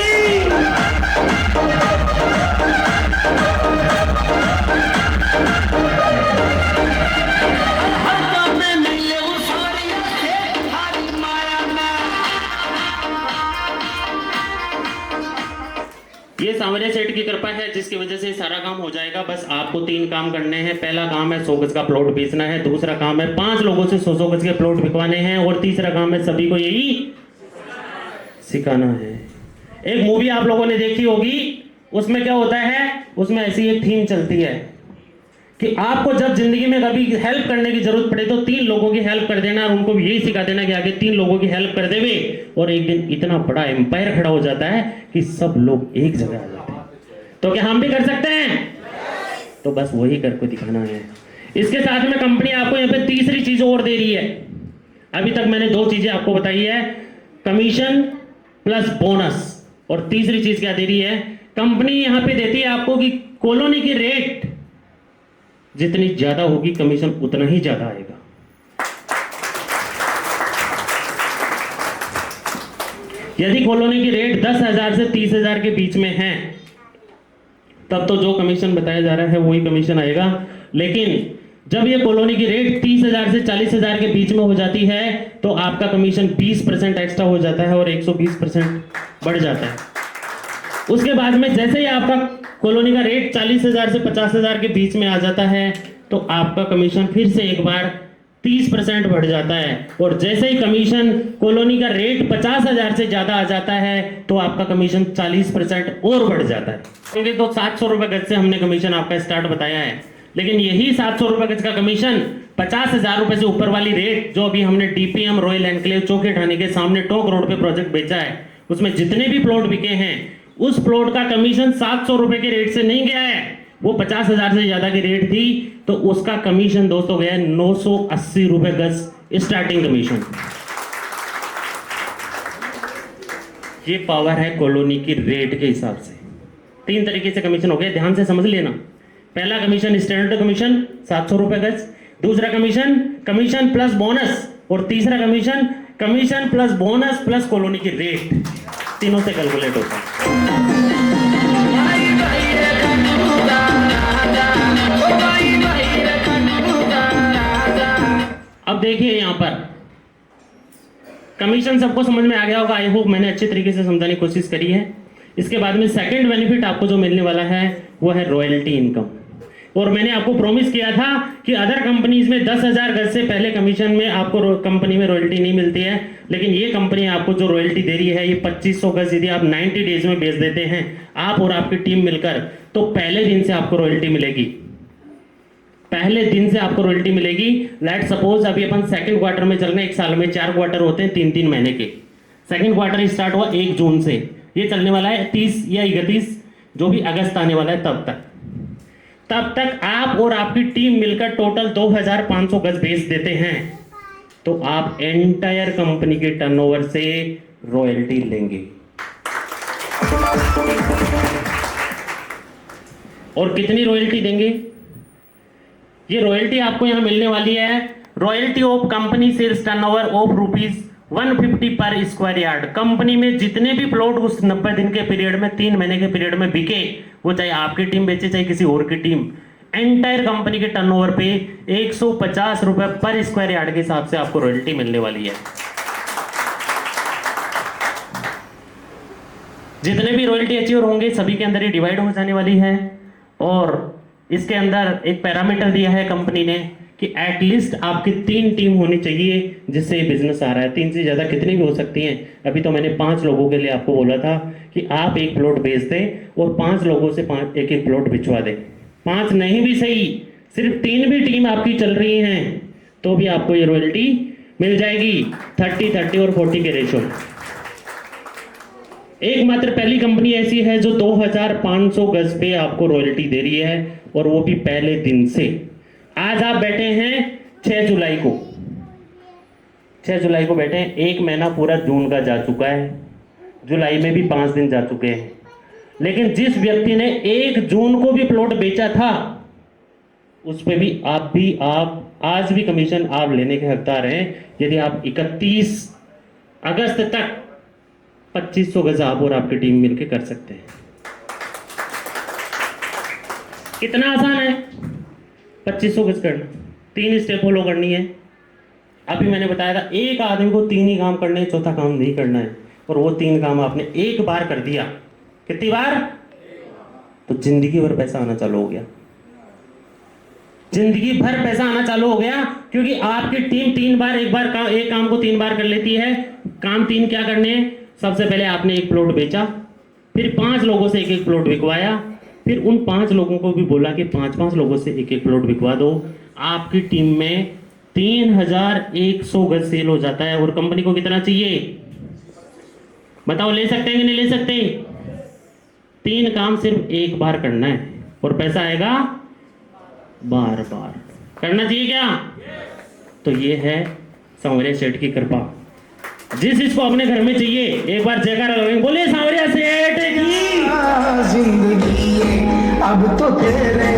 ये सांवरिया सेठ की कृपा है जिसकी वजह से सारा काम हो जाएगा। बस आपको 3 काम करने हैं। पहला काम है 100 गज का प्लॉट बेचना है, दूसरा काम है 5 लोगों से 100 गज के प्लॉट बिकवाने हैं और तीसरा काम है सभी को यही सिखाना है। एक मूवी आप लोगों ने देखी होगी, उसमें क्या होता है, उसमें ऐसी एक थीम चलती है कि आपको जब जिंदगी में कभी हेल्प करने की जरूरत पड़े तो 3 लोगों की हेल्प कर देना और उनको भी यही सिखा देना कि आगे 3 लोगों की हेल्प कर देवे और एक दिन इतना बड़ा एम्पायर खड़ा हो जाता है कि सब लोग एक जगह आ जाते हैं। तो क्या हम भी कर सकते हैं? तो बस वही करके दिखाना है। इसके साथ में कंपनी आपको यहाँ पे तीसरी चीज और दे रही है। अभी तक मैंने 2 चीजें आपको बताई है, कमीशन प्लस बोनस, और तीसरी चीज क्या दे रही है कंपनी यहाँ पे देती है आपको कि कॉलोनी की रेट जितनी ज्यादा होगी कमीशन उतना ही ज्यादा आएगा। यदि कॉलोनी की रेट 10,000 से 30,000 के बीच में है तब तो जो कमीशन बताया जा रहा है वही कमीशन आएगा। लेकिन जब ये कॉलोनी की रेट 30,000 से 40,000 के बीच में हो जाती है तो आपका कमीशन 20% एक्स्ट्रा हो जाता है और 120% बढ़ जाता है। उसके बाद में जैसे ही आपका कॉलोनी का रेट 40,000 से 50,000 के बीच में आ जाता है तो आपका कमीशन फिर से एक बार 30% बढ़ जाता है और जैसे ही कमीशन कॉलोनी का रेट 50,000 से ज्यादा आ जाता है तो आपका कमीशन 40% और बढ़ जाता है। क्योंकि तो 700 रुपए गज से हमने कमीशन आपका स्टार्ट बताया है, लेकिन यही 700 रुपए गज का कमीशन 50,000 रुपए से ऊपर वाली रेट जो अभी हमने डीपीएम रॉयल एनक्लेव चौकी ठाणे के सामने टोंक रोड पे प्रोजेक्ट बेचा है, उसमें जितने भी प्लॉट बिके हैं उस प्लॉट का कमीशन 700 रुपए के रेट से नहीं गया है, वो 50,000 से ज्यादा की रेट थी तो उसका कमीशन दोस्तों गया 980 रुपए गज स्टार्टिंग कमीशन। ये पावर है कॉलोनी की रेट के हिसाब से। 3 तरीके से कमीशन हो गए, ध्यान से समझ लेना। पहला कमीशन स्टैंडर्ड कमीशन 700 रुपये गज, दूसरा कमीशन कमीशन प्लस बोनस, और तीसरा commission commission plus bonus plus colony की रेट, तीनों से कैलकुलेट होता है। अब देखिए यहाँ पर कमीशन सबको समझ में आ गया होगा, आई होप मैंने अच्छे तरीके से समझाने की कोशिश करी है। इसके बाद में सेकंड बेनिफिट आपको जो मिलने वाला है वो है रॉयल्टी इनकम। और मैंने आपको प्रॉमिस किया था कि अदर कंपनीज में 10,000 गज से पहले कमीशन में आपको कंपनी में रॉयल्टी नहीं मिलती है, लेकिन ये कंपनी आपको जो रॉयल्टी दे रही है ये 2500 गज यदि आप 90 डेज में बेच देते हैं आप और आपकी टीम मिलकर, तो पहले दिन से आपको रॉयल्टी मिलेगी। पहले दिन से आपको रॉयल्टी मिलेगी। लेट सपोज अभी अपन सेकंड क्वार्टर में चल रहे हैं, एक साल में 4 क्वार्टर होते हैं 3-3 महीने के। सेकंड क्वार्टर स्टार्ट हुआ 1 जून से, ये चलने वाला है 30 या 31 जो भी अगस्त आने वाला है तब तक आप और आपकी टीम मिलकर टोटल 2500 गज बेच देते हैं तो आप एंटायर कंपनी के टर्नओवर से रॉयल्टी लेंगे। और कितनी रॉयल्टी देंगे? ये रॉयल्टी आपको यहां मिलने वाली है, royalty of company sales turnover of ₹150 पर स्क्वायर यार्ड। कंपनी में जितने भी प्लॉट उस 90 दिन के पीरियड में 3 महीने के पीरियड में बिके, वो चाहे आपकी टीम बेचे चाहे किसी और की टीम, एंटायर कंपनी के टर्नओवर पे 150 रुपए पर स्क्वायर यार्ड के हिसाब से आपको रॉयल्टी मिलने वाली है। जितने भी रॉयल्टी अचीवर होंगे सभी के अंदर ही डिवाइड हो जाने वाली है। और इसके अंदर एक पैरामीटर दिया है कंपनी ने कि एटलीस्ट आपकी 3 टीम होनी चाहिए जिससे ये बिजनेस आ रहा है। 3 से ज़्यादा कितनी भी हो सकती हैं। अभी तो मैंने 5 लोगों के लिए आपको बोला था कि आप एक प्लॉट बेच दें और 5 लोगों से 1-1 प्लॉट बिचवा दें। 5 नहीं भी सही, सिर्फ 3 भी टीम आपकी चल रही हैं तो भी आपको ये रॉयल्टी मिल जाएगी 30-30 और 40 के रेशो में। एकमात्र पहली कंपनी ऐसी है जो 2500 गज पे आपको रॉयल्टी दे रही है और वो भी पहले दिन से। आज आप बैठे हैं 6 जुलाई को, 6 जुलाई को बैठे हैं, 1 महीना पूरा जून का जा चुका है, जुलाई में भी 5 दिन जा चुके हैं। लेकिन जिस व्यक्ति ने 1 जून को भी प्लॉट बेचा था उस पे भी आप आज भी कमीशन आप लेने के हकदार हैं यदि आप 31 अगस्त तक 2500 गज आप और आपकी टीम मिलकर कर सकते हैं। कितना आसान है 2500 गज करना। 3 स्टेप फॉलो करनी है। अभी मैंने बताया था एक आदमी को 3 ही काम करने हैं, चौथा काम नहीं करना है। और वो 3 काम आपने एक बार कर दिया, कितनी बार? तो जिंदगी भर पैसा आना चालू हो गया। जिंदगी भर पैसा आना चालू हो गया क्योंकि आपकी टीम 3 बार एक काम को 3 बार कर लेती है। काम 3 क्या करने हैं? सबसे पहले आपने एक प्लॉट बेचा, फिर 5 लोगों से 1-1 प्लॉट बिकवाया, फिर उन 5 लोगों को भी बोला कि 5-5 लोगों से 1-1 प्लॉट बिकवा दो। आपकी टीम में 3100 गज सेल हो जाता है। और कंपनी को कितना चाहिए बताओ? ले सकते हैं कि नहीं ले सकते? 3 काम सिर्फ एक बार करना है और पैसा आएगा बार बार। करना चाहिए क्या? तो ये है सांवरिया सेठ की कृपा। जिस इसको अपने घर में चाहिए एक बार जयकारा लगाएंगे, बोले सांवरिया सेठ की जिंदगी अब तो तेरे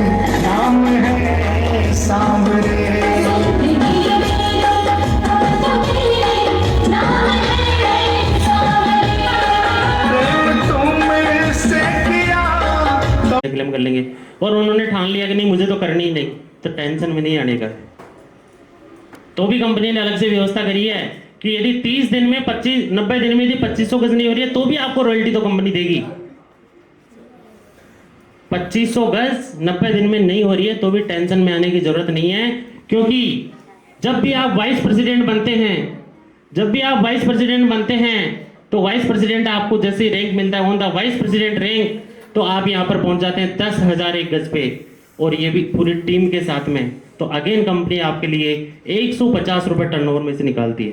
नाम है सांवरे। क्लेम कर लेंगे। और उन्होंने ठान लिया कि नहीं मुझे तो करनी ही नहीं, तो टेंशन में नहीं आने का। तो भी कंपनी ने अलग से व्यवस्था करी है कि यदि 30 दिन में 90 दिन में यदि 2500 गज नहीं हो रही है तो भी आपको रॉयल्टी तो कंपनी देगी। 2500 गज 90 दिन में नहीं हो रही है तो भी टेंशन में आने की जरूरत नहीं है, क्योंकि जब भी आप वाइस प्रेसिडेंट बनते हैं तो वाइस प्रेसिडेंट आपको जैसे रैंक मिलता है on the vice president rank, तो आप यहां पर पहुंच जाते हैं 10,001 गज पे, और ये भी पूरी टीम के साथ में। तो अगेन कंपनी आपके लिए 150 रुपए टर्नओवर में से निकालती है।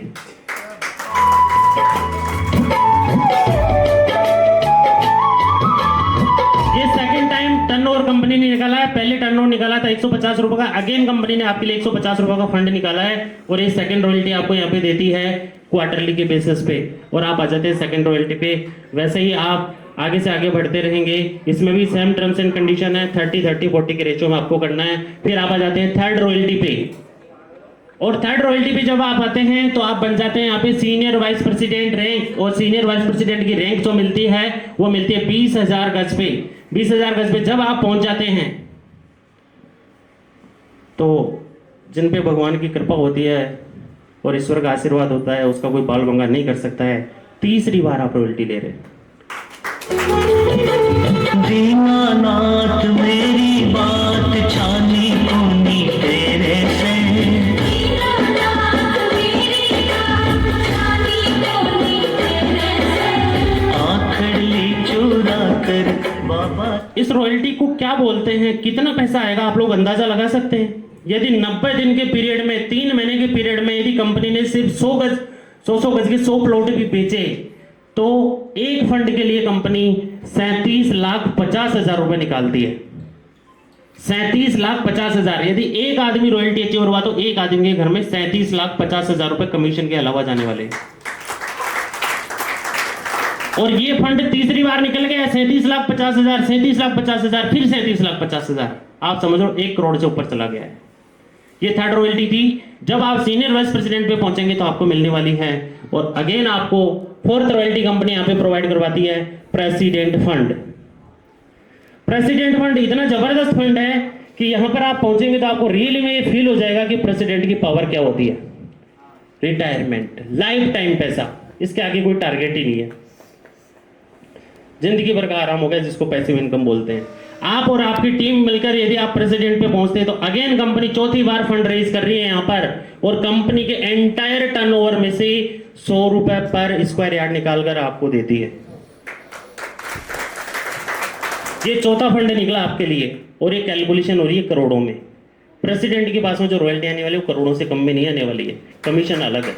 ये second time turnover company company ने निकाला है, पहले टर्नओवर निकाला था 150 रुपए का, अगेन कंपनी ने आपके लिए 150 रुपए का फंड निकाला है और ये सेकंड रॉयल्टी आपको यहाँ पे देती है क्वार्टरली के बेसिस पे, और आप आ जाते हैं सेकंड रॉयल्टी पे। वैसे ही आप आगे से आगे बढ़ते रहेंगे, इसमें भी सेम टर्म्स एंड कंडीशन है, 30-30-40 के रेशियो में आपको करना है। फिर आप आ जाते हैं थर्ड रॉयल्टी पे, और थर्ड रॉयल्टी पे जब आप आते हैं तो आप बन जाते हैं यहाँ पे सीनियर वाइस प्रेसिडेंट रैंक, और सीनियर वाइस प्रेसिडेंट की रैंक जो मिलती है वो मिलती है 20,000 गज पे। 20,000 गज पे जब आप पहुंच जाते हैं तो जिन पे भगवान की कृपा होती है और ईश्वर का आशीर्वाद होता है, उसका कोई बाल भंगा नहीं कर सकता है। तीसरी बार आप रॉयल्टी ले रहे हैं। दीनानाथ मेरी बात छानी कोनी तेरे से, आखड़ी चुरा कर बाबा। इस रॉयल्टी को क्या बोलते हैं, कितना पैसा आएगा आप लोग अंदाजा लगा सकते हैं? यदि 90 दिन के पीरियड में, 3 महीने के पीरियड में यदि कंपनी ने सिर्फ 100 गज के 100 प्लॉट भी बेचे तो एक फंड के लिए कंपनी 37,50,000 रुपए निकालती है। 37,50,000। यदि एक आदमी रॉयल्टी अचीवर हुआ तो एक आदमी के घर में 37,50,000 रुपए कमीशन के अलावा जाने वाले। और ये फंड तीसरी बार निकल गया 37,50,000, 37,50,000, फिर 37,50,000। आप समझ लो 1 करोड़ से ऊपर चला गया है। ये थर्ड रॉयल्टी थी। जब आप सीनियर वाइस प्रेसिडेंट पे पहुंचेंगे तो आपको मिलने वाली है। और अगेन आपको फोर्थ रॉयल्टी कंपनी यहाँ पे प्रोवाइड करवाती है प्रेसिडेंट फंड। प्रेसिडेंट फंड इतना जबरदस्त फंड है कि यहां पर आप पहुंचेंगे तो आपको रियली में ये फील हो जाएगा कि प्रेसिडेंट की पावर क्या होती है। रिटायरमेंट, लाइफ टाइम पैसा, इसके आगे कोई टारगेट ही नहीं है। जिंदगी भर का आराम हो गया, जिसको पैसिव इनकम बोलते हैं। आप और आपकी टीम मिलकर यदि आप प्रेसिडेंट पे पहुंचते हैं तो अगेन कंपनी चौथी बार फंड रेज कर रही है यहां पर, और कंपनी के एंटायर टर्नओवर में से 100 रुपए पर स्क्वायर यार्ड निकालकर आपको देती है। ये चौथा फंड निकला आपके लिए, और ये कैलकुलेशन हो रही है करोड़ों में। प्रेसिडेंट के पास में जो रॉयल्टी आने वाली है वो करोड़ों से कम में नहीं आने वाली है, कमीशन अलग है।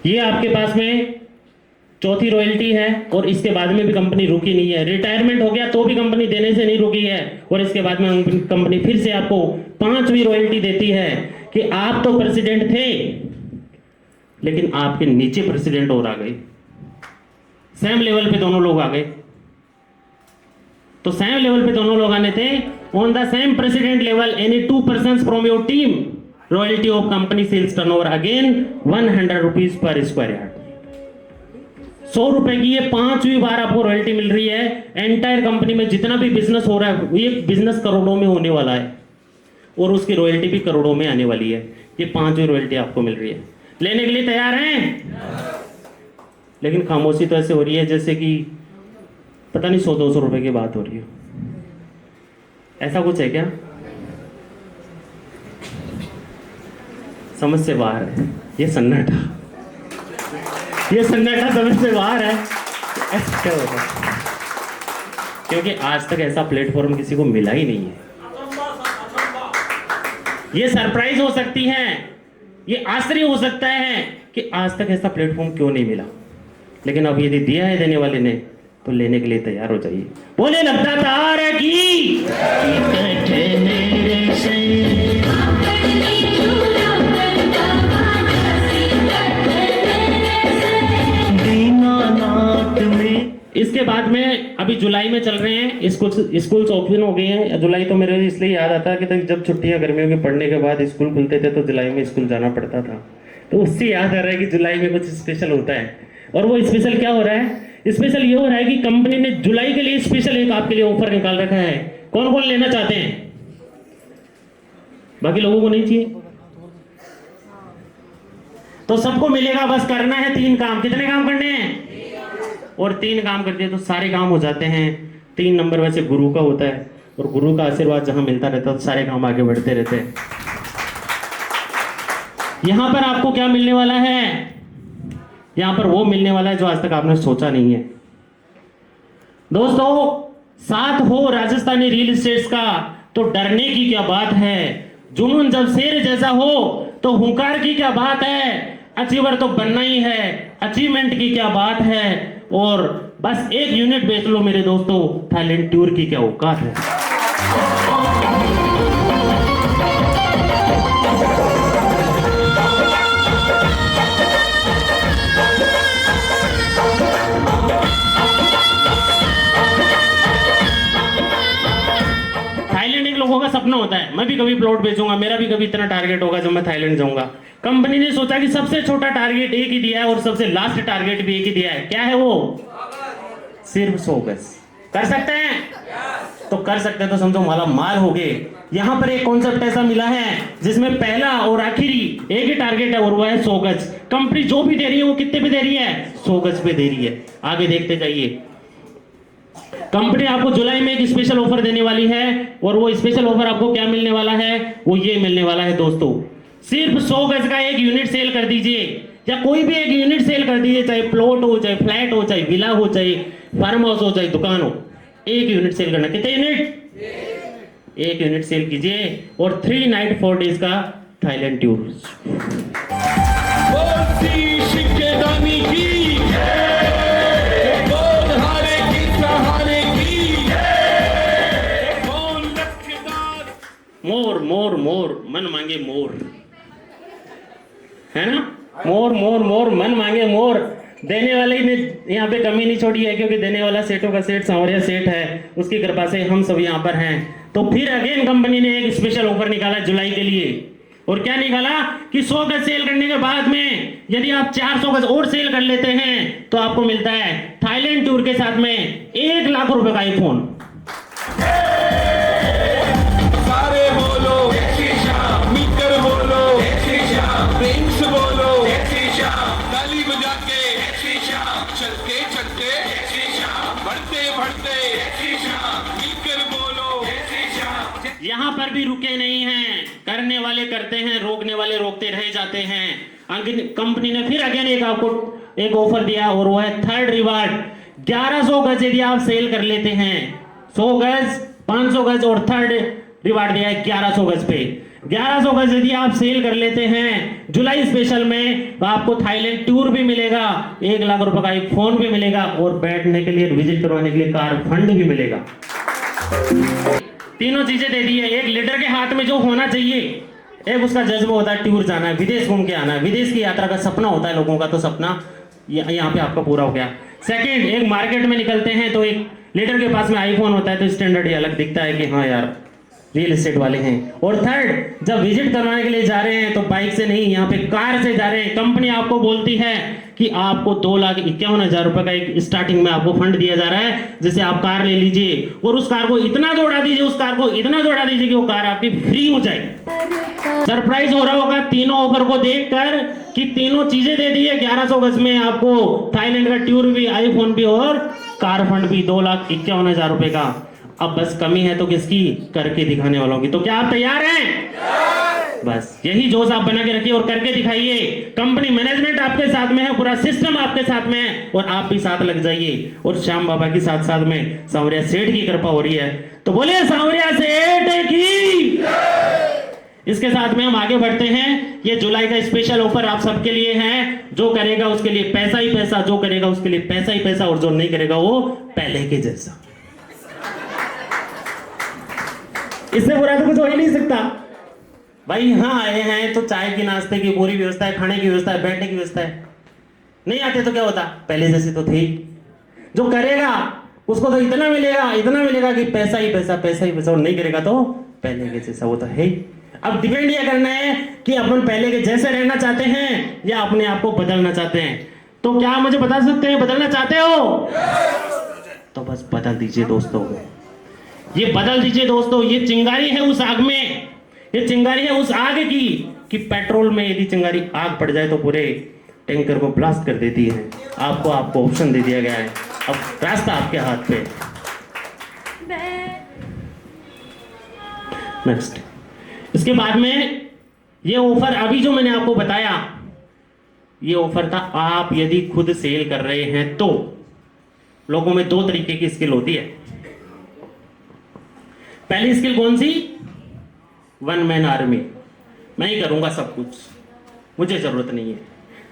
ये आपके पास में चौथी रॉयल्टी है, और इसके बाद में भी कंपनी रुकी नहीं है। रिटायरमेंट हो गया तो भी कंपनी देने से नहीं रुकी है, और इसके बाद में कंपनी फिर से आपको 5वीं रॉयल्टी देती है कि आप तो प्रेसिडेंट थे लेकिन आपके नीचे प्रेसिडेंट और आ गए, सेम लेवल पे दोनों लोग आ गए। तो सेम लेवल पे दोनों लोग आने थे, on the same president level any 2 persons from your team, royalty of company sales turnover again 100 rupees पर स्क्वायर यार्ड। 100 रुपए की ये 5वीं बार आपको रॉयल्टी मिल रही है। एंटायर कंपनी में जितना भी बिजनेस हो रहा है ये बिजनेस करोड़ों में होने वाला है, और उसकी रॉयल्टी भी करोड़ों में आने वाली है। ये 5वीं रॉयल्टी आपको मिल रही है। लेने के लिए तैयार हैं? लेकिन खामोशी तो ऐसे हो रही है जैसे कि पता नहीं 100-200 रुपए की बात हो रही है। ऐसा कुछ है क्या? समझ से बाहर है ये सन्नाटा, ये सन्नाटा समझ से बाहर है। ऐसा क्या होगा? क्योंकि आज तक ऐसा प्लेटफॉर्म किसी को मिला ही नहीं है। ये सरप्राइज हो सकती है, ये आश्चर्य हो सकता है कि आज तक ऐसा प्लेटफॉर्म क्यों नहीं मिला, लेकिन अब यदि दिया है देने वाले ने तो लेने के लिए तैयार हो जाइए। बोले लगता तार की इसके बाद में अभी जुलाई में चल रहे हैं स्कूल ओपन हो गए हैं। जुलाई तो मेरे इसलिए याद आता है कि जब छुट्टियां गर्मियों के पढ़ने के बाद स्कूल खुलते थे तो जुलाई में स्कूल जाना पड़ता था, तो उससे याद आ रहा है कि जुलाई में कुछ स्पेशल होता है। और वो स्पेशल क्या हो रहा है? स्पेशल ये हो रहा है कि कंपनी ने जुलाई के लिए स्पेशल एक आपके लिए ऑफर निकाल रखा है। कौन कौन लेना चाहते हैं? बाकी लोगों को नहीं चाहिए तो सबको मिलेगा। बस करना है 3 काम। कितने काम करने हैं? और 3 काम कर दिए तो सारे काम हो जाते हैं। 3 नंबर वैसे गुरु का होता है, और गुरु का आशीर्वाद जहां मिलता रहता है तो सारे काम आगे बढ़ते रहते हैं। यहां पर आपको क्या मिलने वाला है? यहां पर वो मिलने वाला है जो आज तक आपने सोचा नहीं है। दोस्तों, साथ हो राजस्थानी रियल एस्टेट्स का तो डरने की क्या बात है। जुनून जब शेर जैसा हो तो हुंकार की क्या बात है। अचीवर तो बनना ही है, अचीवमेंट की क्या बात है। और बस एक यूनिट बेच लो मेरे दोस्तों, थाईलैंड टूर की क्या औकात है। थाईलैंड एक लोगों का सपना होता है, मैं भी कभी प्लॉट बेचूंगा, मेरा भी कभी इतना टारगेट होगा जब मैं थाईलैंड जाऊंगा। कंपनी ने सोचा कि सबसे छोटा टारगेट एक ही दिया है और सबसे लास्ट टारगेट भी एक ही दिया है। क्या है वो? सिर्फ 100 गज। कर सकते हैं? तो कर सकते हैं तो समझो माला माल हो गए। यहाँ पर एक कॉन्सेप्ट ऐसा मिला है जिसमें पहला और आखिरी एक ही टारगेट है और वो है 100 गज। कंपनी जो भी दे रही है वो कितने पे दे रही है? 100 गज पे दे रही है। आगे देखते जाइए। कंपनी आपको जुलाई में एक स्पेशल ऑफर देने वाली है और वो स्पेशल ऑफर आपको क्या मिलने वाला है? वो ये मिलने वाला है दोस्तों, सिर्फ 100 गज का एक यूनिट सेल कर दीजिए, या कोई भी एक यूनिट सेल कर दीजिए, चाहे प्लॉट हो, चाहे फ्लैट हो, चाहे विला हो, चाहे फार्म हाउस हो, चाहे दुकान हो, एक यूनिट सेल करना। कितने यूनिट? एक यूनिट सेल कीजिए और 3 नाइट 4 डेज का थाईलैंड टूर। मोर मोर मोर मन मांगे मोर, है ना? मोर मोर मोर मन मांगे मोर। देने वाले ने यहाँ पे कमी नहीं छोड़ी है, क्योंकि देने वाला सेठों का सेठ सांवरिया सेठ है, उसकी कृपा से हम सब यहाँ पर हैं। तो फिर अगेन कंपनी ने एक स्पेशल ऑफर निकाला जुलाई के लिए। और क्या निकाला कि 100 गज सेल करने के बाद में यदि आप 400 गज और सेल कर लेते हैं तो आपको मिलता है थाईलैंड टूर के साथ में 1 लाख रुपए का आईफोन। यहाँ पर भी रुके नहीं हैं, करने वाले करते हैं, रोकने वाले रोकते रह जाते हैं। कंपनी ने फिर अगेन एक आपको एक ऑफर दिया और वो है थर्ड रिवार्ड। 1100 गज यदि आप सेल कर लेते हैं, 100 गज, 500 गज और थर्ड रिवार्ड दिया है 1100 गज पे। 1100 गज यदि आप सेल कर लेते हैं जुलाई स्पेशल में, तो आपको थाईलैंड टूर भी मिलेगा, 1 लाख रुपए का एक फोन भी मिलेगा और बैठने के लिए, विजिट करवाने के लिए कार फंड भी मिलेगा। तीनों चीजें दे दी है। एक लीडर के हाथ में जो होना चाहिए, एक उसका जज्बा होता है टूर जाना है, विदेश घूम के आना है, विदेश की यात्रा का सपना होता है लोगों का, तो सपना यहाँ पे आपका पूरा हो गया। सेकंड, एक मार्केट में निकलते हैं तो एक लीडर के पास में आईफोन होता है तो स्टैंडर्ड ही अलग दिखता है कि हाँ यार रियल एस्टेट वाले हैं। और थर्ड, जब विजिट करवाने के लिए जा रहे हैं तो बाइक से नहीं, यहाँ पे कार से जा रहे हैं। कंपनी आपको बोलती है कि आपको 2,51,000 रुपए का एक स्टार्टिंग में आपको फंड दिया जा रहा है, जिससे आप कार ले लीजिए और उस कार को इतना दौड़ा दीजिए, उस कार को इतना दौड़ा दीजिए कि वो कार आपकी फ्री हो जाए। सरप्राइज हो रहा होगा तीनों ऑफर को देखकर कि तीनों चीजें दे दी है। 1100 गज में आपको थाईलैंड का टूर भी, आईफोन भी और कार फंड भी 2,51,000 रुपए का। अब बस कमी है तो किसकी? करके दिखाने वालों की। तो क्या आप तैयार हैं? बस यही जोश आप बना के रखिए और करके दिखाइए। कंपनी मैनेजमेंट आपके साथ में है, पूरा सिस्टम आपके साथ में है और आप भी साथ लग जाइए। और श्याम बाबा की साथ साथ में सांवरिया सेठ की कृपा हो रही है, तो बोलिए सांवरिया सेठ की। इसके साथ में हम आगे बढ़ते हैं। ये जुलाई का स्पेशल ऑफर आप सबके लिए है। जो करेगा उसके लिए पैसा ही पैसा, जो करेगा उसके लिए पैसा ही पैसा, और जो नहीं करेगा वो पहले के जैसा। इससे बुरा तो कुछ हो ही नहीं सकता भाई। यहाँ आए हैं तो चाय की, नाश्ते की पूरी व्यवस्था है, खाने की व्यवस्था है, बैठने की व्यवस्था है। नहीं आते तो क्या होता? पहले जैसे तो थे। जो करेगा उसको तो इतना मिलेगा कि पैसा ही पैसा, पैसा ही पैसा, और नहीं करेगा तो पहले के जैसा। वो तो है। अब डिपेंड यह करना है कि अपन पहले के जैसे रहना चाहते हैं या अपने आप को बदलना चाहते हैं। तो क्या मुझे बता सकते हैं बदलना चाहते हो? तो बस बदल दीजिए दोस्तों, ये बदल दीजिए दोस्तों। ये चिंगारी है उस आग में, ये चिंगारी है उस आग की कि पेट्रोल में यदि चिंगारी आग पड़ जाए तो पूरे टैंकर को ब्लास्ट कर देती है। आपको ऑप्शन दे दिया गया है, अब रास्ता आपके हाथ पे। नेक्स्ट, इसके बाद में ये ऑफर अभी जो मैंने आपको बताया, ये ऑफर था आप यदि खुद सेल कर रहे हैं तो। लोगों में 2 तरीके की स्किल होती है। पहली स्किल कौन सी? 1 मैन आर्मी। मैं ही करूंगा सब कुछ, मुझे जरूरत नहीं है।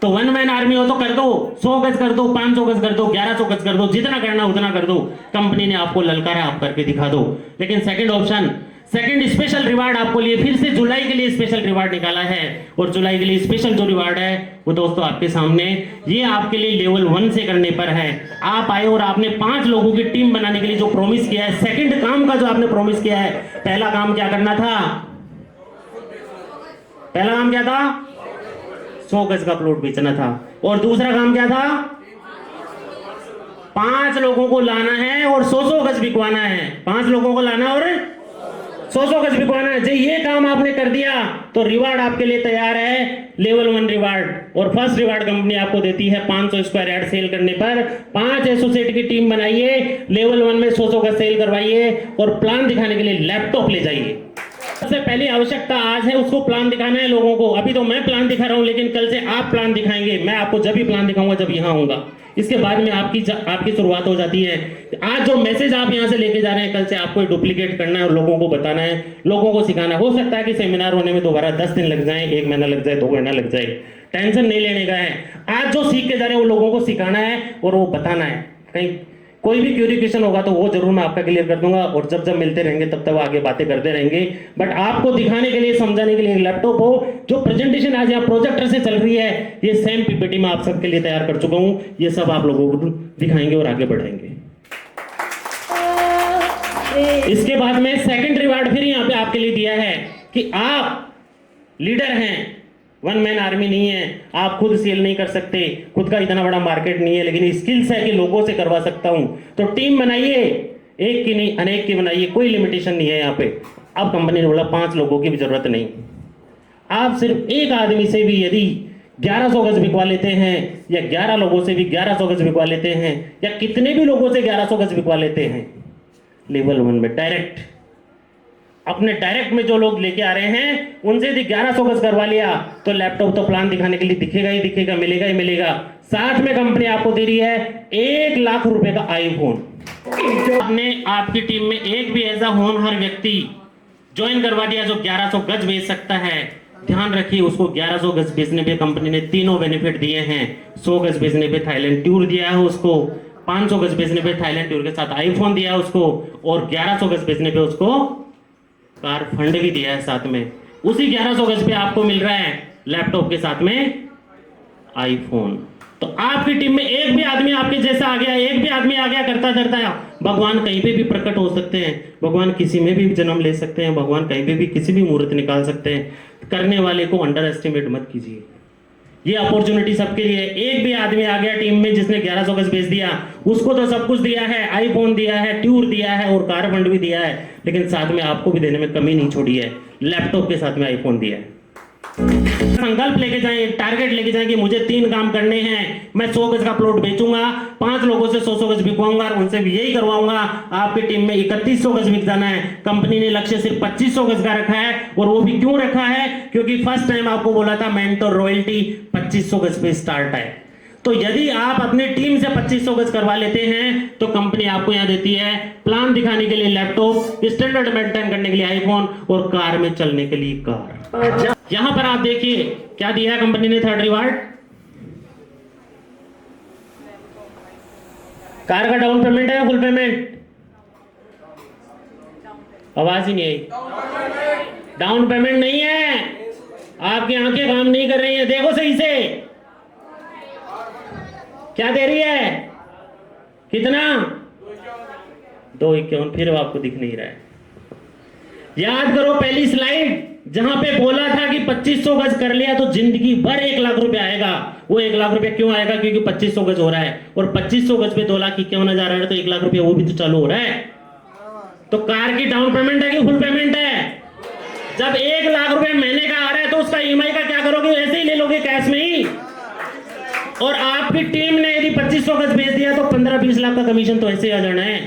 तो 1 मैन आर्मी हो तो कर दो, 100 गज कर दो, 500 गज कर दो, 1100 गज कर दो, जितना करना उतना कर दो। कंपनी ने आपको ललकारा, आप करके दिखा दो। लेकिन second option, second special reward आपको लिए, फिर से जुलाई के लिए स्पेशल रिवार्ड निकाला है। और जुलाई के लिए स्पेशल जो रिवार्ड है वो दोस्तों आपके सामने, ये आपके लिए लेवल 1 से करने पर है। आप आए और आपने 5 लोगों की टीम बनाने के लिए जो प्रॉमिस किया है, सेकंड काम का जो आपने प्रॉमिस किया है, पहला काम क्या करना था? पहला काम क्या था? 100 गज का प्लॉट बेचना था। और दूसरा काम क्या था? 5 लोगों को लाना है और 100 गज बिकवाना है। 5 लोगों को लाना और 100 गज बिकवाना है। ये काम आपने कर दिया तो रिवार्ड आपके लिए तैयार है, लेवल 1 रिवार्ड। और फर्स्ट रिवार्ड कंपनी आपको देती है 500 स्क्वायर यार्ड सेल करने पर 5 एसोसिएट की टीम बनाइए, लेवल 1 में 100 गज सेल करवाइए और प्लान दिखाने के लिए लैपटॉप ले जाइए। सबसे पहली आवश्यकता आज है उसको प्लान दिखाना है लोगों को। अभी तो मैं प्लान दिखा रहा हूं, लेकिन कल से आप प्लान दिखाएंगे। मैं आपको जब भी प्लान दिखाऊंगा जब यहां आऊंगा, इसके बाद में आपकी शुरुआत हो जाती है। आज जो मैसेज आप यहां से लेके जा रहे हैं, कल से आपको डुप्लीकेट करना है और लोगों को बताना है, लोगों को सिखाना है। हो सकता है कि सेमिनार होने में दोबारा 10 दिन लग जाए, 1 महीना लग जाए, 2 महीना लग जाए, टेंशन नहीं लेने का है। आज जो सीख के जा रहे हैं वो लोगों को सिखाना है और वो बताना है। कहीं कोई भी क्यूरिफिकेशन होगा तो वो जरूर मैं आपका क्लियर कर दूंगा। और जब जब मिलते रहेंगे तब तक आगे बातें करते रहेंगे। बट आपको दिखाने के लिए, समझाने के लिए लैपटॉप हो, जो प्रेजेंटेशन आज यहाँ प्रोजेक्टर से चल रही है, ये सेम पीपीटी में आप सबके लिए तैयार कर चुका हूँ। ये सब आप लोगों को दिखाएंगे और आगे बढ़ाएंगे। इसके बाद में सेकंड रिवार्ड फिर यहाँ पे आपके लिए दिया है कि आप लीडर हैं, 1 मैन आर्मी नहीं है, आप खुद सेल नहीं कर सकते, खुद का इतना बड़ा मार्केट नहीं है, लेकिन स्किल्स है कि लोगों से करवा सकता हूं। तो टीम बनाइए, एक की नहीं अनेक की बनाइए, कोई लिमिटेशन नहीं है यहाँ पे। अब कंपनी ने बोला 5 लोगों की भी जरूरत नहीं, आप सिर्फ एक आदमी से भी यदि 1100 गज बिकवा लेते हैं, या 11 लोगों से भी 1100 गज बिकवा लेते हैं, या कितने भी लोगों से 1100 गज बिकवा लेते हैं, लेवल 1 में डायरेक्ट अपने डायरेक्ट में जो लोग लेके आ रहे हैं उनसे यदि 1100 गज करवा लिया तो लैपटॉप तो प्लान दिखाने के लिए दिखेगा ही दिखेगा, मिलेगा ही मिलेगा। साथ में कंपनी आपको दे रही है 1 लाख रुपए का आईफोन। आपने आपकी टीम में एक भी ऐसा होनहार व्यक्ति ज्वाइन करवा दिया जो 1100 गज बेच सकता है, ध्यान रखिए उसको 1100 गज बेचने पे कंपनी ने तीनों बेनिफिट दिए हैं। 100 गज बेचने पे थाईलैंड टूर दिया है उसको, 500 गज बेचने पे थाईलैंड टूर के साथ आईफोन दिया है उसको, और 1100 गज बेचने पे उसको कार फंड भी दिया है साथ में। उसी 1100 गज पे आपको मिल रहा है लैपटॉप के साथ में आईफोन। तो आपकी टीम में एक भी आदमी आपके जैसा आ गया, एक भी आदमी आ गया करता धरता है, भगवान कहीं पे भी प्रकट हो सकते हैं, भगवान किसी में भी जन्म ले सकते हैं, भगवान कहीं पे भी किसी भी मुहूर्त निकाल सकते हैं। करने वाले को अंडर एस्टिमेट मत कीजिए, ये अपॉर्चुनिटी सबके लिए। एक भी आदमी आ गया टीम में जिसने 1100 गज बेच दिया, उसको तो सब कुछ दिया है, आईफोन दिया है, टूर दिया है और कार फंड भी दिया है, लेकिन साथ में आपको भी देने में कमी नहीं छोड़ी है, लैपटॉप के साथ में आईफोन दिया है। संकल्प लेके जाएं, टारगेट लेके जाएं कि मुझे 3 काम करने हैं। मैं 100 गज का प्लॉट बेचूंगा, 5 लोगों से 100 गज बिकवाऊंगा और उनसे भी यही करवाऊंगा। आपकी टीम में 3100 गज बिक जाना है। कंपनी ने लक्ष्य सिर्फ 2500 गज का रखा है, और वो भी क्यों रखा है? क्योंकि फर्स्ट टाइम आपको बोला था मेंटोर रॉयल्टी 2500 गज पे स्टार्ट है। तो यदि आप अपने टीम से 2500 गज करवा लेते हैं तो कंपनी आपको यहां देती है प्लान दिखाने के लिए लैपटॉप, स्टैंडर्ड मेंटेन करने के लिए आईफोन और कार में चलने के लिए कार। यहां पर आप देखिए क्या दिया है कंपनी ने थर्ड रिवार्ड, कार का डाउन पेमेंट है या फुल पेमेंट? आवाज ही नहीं आई। डाउन पेमेंट नहीं है, आपकी आंखें काम नहीं कर रही है, देखो सही से क्या दे रही है, कितना? 251, फिर आपको दिख नहीं रहा है। याद करो पहली स्लाइड जहां पे बोला था कि 2500 गज कर लिया तो जिंदगी भर 1 लाख रुपए आएगा। वो 1 लाख रुपए क्यों आएगा? क्योंकि 2500 गज हो रहा है, और 2500 गज पे 2 लाख क्यों ना जा रहा है, तो 1 लाख रुपए वो भी तो चालू हो रहा है। तो कार की डाउन पेमेंट है कि फुल पेमेंट है? जब 1 लाख रुपए महीने का आ रहा है तो उसका ईएमआई का क्या करोगे? ऐसे ही ले लोगे कैश में ही। और आपकी टीम ने यदि 2500 गज बेच दिया तो 15-20 लाख का कमीशन तो ऐसे ही आ जाना है।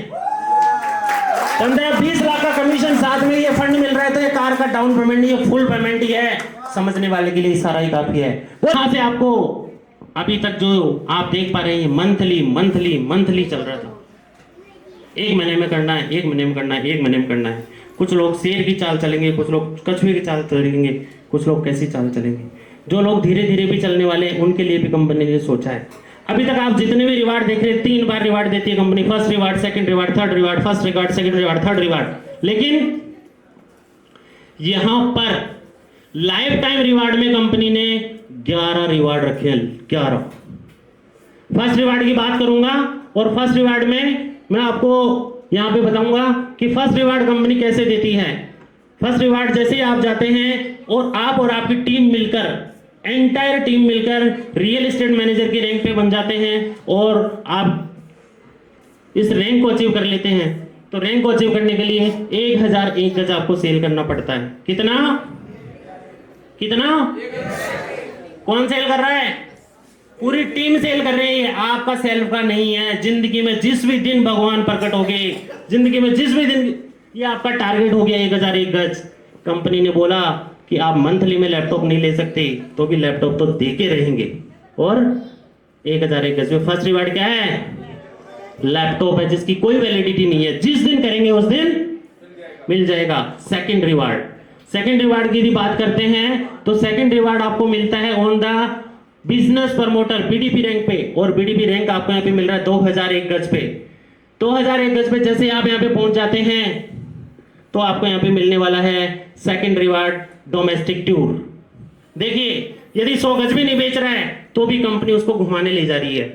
15-20 लाख का कमीशन, साथ में ये फंड मिल रहा है, तो ये कार का डाउन पेमेंट नहीं, ये फुल पेमेंट ही है। समझने वाले के लिए सारा ही काफी है। वहां से आपको अभी तक जो आप देख पा रहे हैं मंथली मंथली मंथली चल रहा था। 1 महीने में करना है, 1 महीने में करना है, 1 महीने में करना है। कुछ लोग शेर की चाल चलेंगे, कुछ लोग कछुए की चाल चलेंगे, कुछ लोग कैसी चाल चलेंगे। जो लोग धीरे धीरे भी चलने वाले हैं उनके लिए भी कंपनी ने सोचा है। अभी तक आप जितने भी रिवार्ड देख रहे हैं 3 बार रिवार्ड देती है company, first reward, second reward, third reward, first reward, second reward, third reward. लेकिन यहां पर लाइफ टाइम रिवार्ड में कंपनी ने 11 रिवार्ड रखे हैं, 11। फर्स्ट रिवार्ड की बात करूंगा और फर्स्ट रिवार्ड में मैं आपको यहां पे बताऊंगा कि फर्स्ट रिवार्ड कंपनी कैसे देती है। फर्स्ट रिवार्ड जैसे ही आप जाते हैं और आप और आपकी टीम मिलकर, एंटायर टीम मिलकर रियल एस्टेट मैनेजर की रैंक पे बन जाते हैं और आप इस रैंक को अचीव कर लेते हैं, तो रैंक को अचीव करने के लिए 1001 गज आपको सेल करना पड़ता है। कितना कौन सेल कर रहा है? पूरी टीम सेल कर रही है, आपका सेल्फ का नहीं है। जिंदगी में जिस भी दिन भगवान प्रकट हो गए, जिंदगी में जिस भी दिन ये आपका टारगेट हो गया 1001 गज, कंपनी ने बोला कि आप मंथली में लैपटॉप नहीं ले सकते, तो भी लैपटॉप तो दे के रहेंगे। और 1001 गज में फर्स्ट रिवार्ड क्या है? लैपटॉप है जिसकी कोई वैलिडिटी नहीं है, जिस दिन करेंगे उस दिन मिल जाएगा। सेकंड रिवार्ड की भी बात करते हैं तो सेकंड रिवार्ड आपको मिलता है on the business promoter BDP rank पे, और बीडीपी रैंक आपको यहाँ पे मिल रहा है 2001 गज पे। 2001 गज पे जैसे आप यहाँ पे पहुंच जाते हैं तो आपको यहाँ पे मिलने वाला है सेकंड रिवार्ड, डोमेस्टिक टूर। देखिए यदि 100 गज भी नहीं बेच रहा है तो भी कंपनी उसको घुमाने ले जा रही है।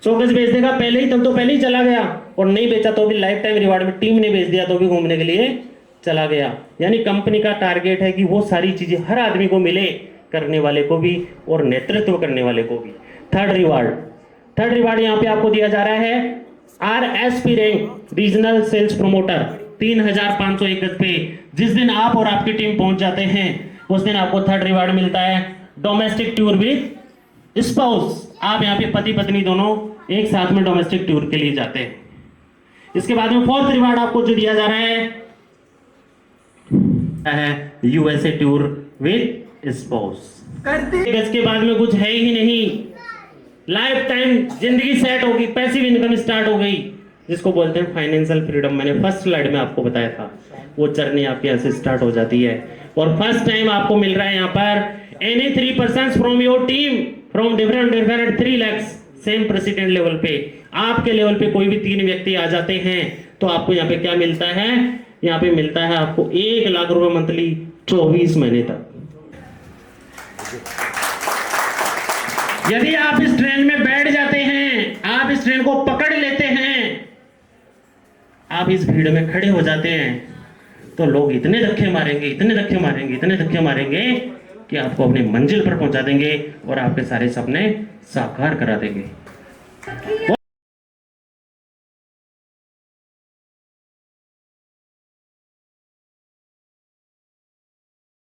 100 गज बेच देगा पहले ही, तब तो पहले ही चला गया, और नहीं बेचा तो भी लाइफ टाइम रिवार्ड में टीम ने बेच दिया तो भी घूमने के लिए चला गया। यानी कंपनी का टारगेट है कि वो सारी चीजें हर आदमी को मिले, करने वाले को भी और नेतृत्व करने वाले को भी। थर्ड रिवार्ड यहाँ पे आपको दिया जा रहा है RSP rank, regional sales promoter, 3501 गज पे। जिस दिन आप और आपकी टीम पहुंच जाते हैं उस दिन आपको थर्ड रिवार्ड मिलता है डोमेस्टिक टूर विद स्पाउस। आप यहाँ पे पति पत्नी दोनों एक साथ में डोमेस्टिक टूर के लिए जाते हैं। इसके बाद में फोर्थ रिवार्ड आपको जो दिया जा रहा है USA टूर विद स्पाउस। इसके बाद में कुछ है ही नहीं, लाइफ टाइम जिंदगी सेट होगी, पैसिव इनकम स्टार्ट हो गई, जिसको बोलते हैं फाइनेंशियल फ्रीडम। मैंने फर्स्ट स्लाइड में आपको बताया था, वो जर्नी आपके यहाँ से स्टार्ट हो जाती है। और फर्स्ट टाइम आपको मिल रहा है यहाँ पर any 3 persons from your team from different 3 lakhs same president level पे। आपके लेवल पे कोई भी 3 व्यक्ति आ जाते हैं तो आपको यहाँ पे क्या मिलता है? यहाँ पे मिलता है आपको 1 लाख रुपए मंथली 24 महीने तक। यदि आप इस ट्रेन में बैठ जाते हैं, आप इस ट्रेन को पकड़ लेते हैं, आप इस भीड़ में खड़े हो जाते हैं, तो लोग इतने धक्के मारेंगे कि आपको अपनी मंजिल पर पहुंचा देंगे और आपके सारे सपने साकार करा देंगे।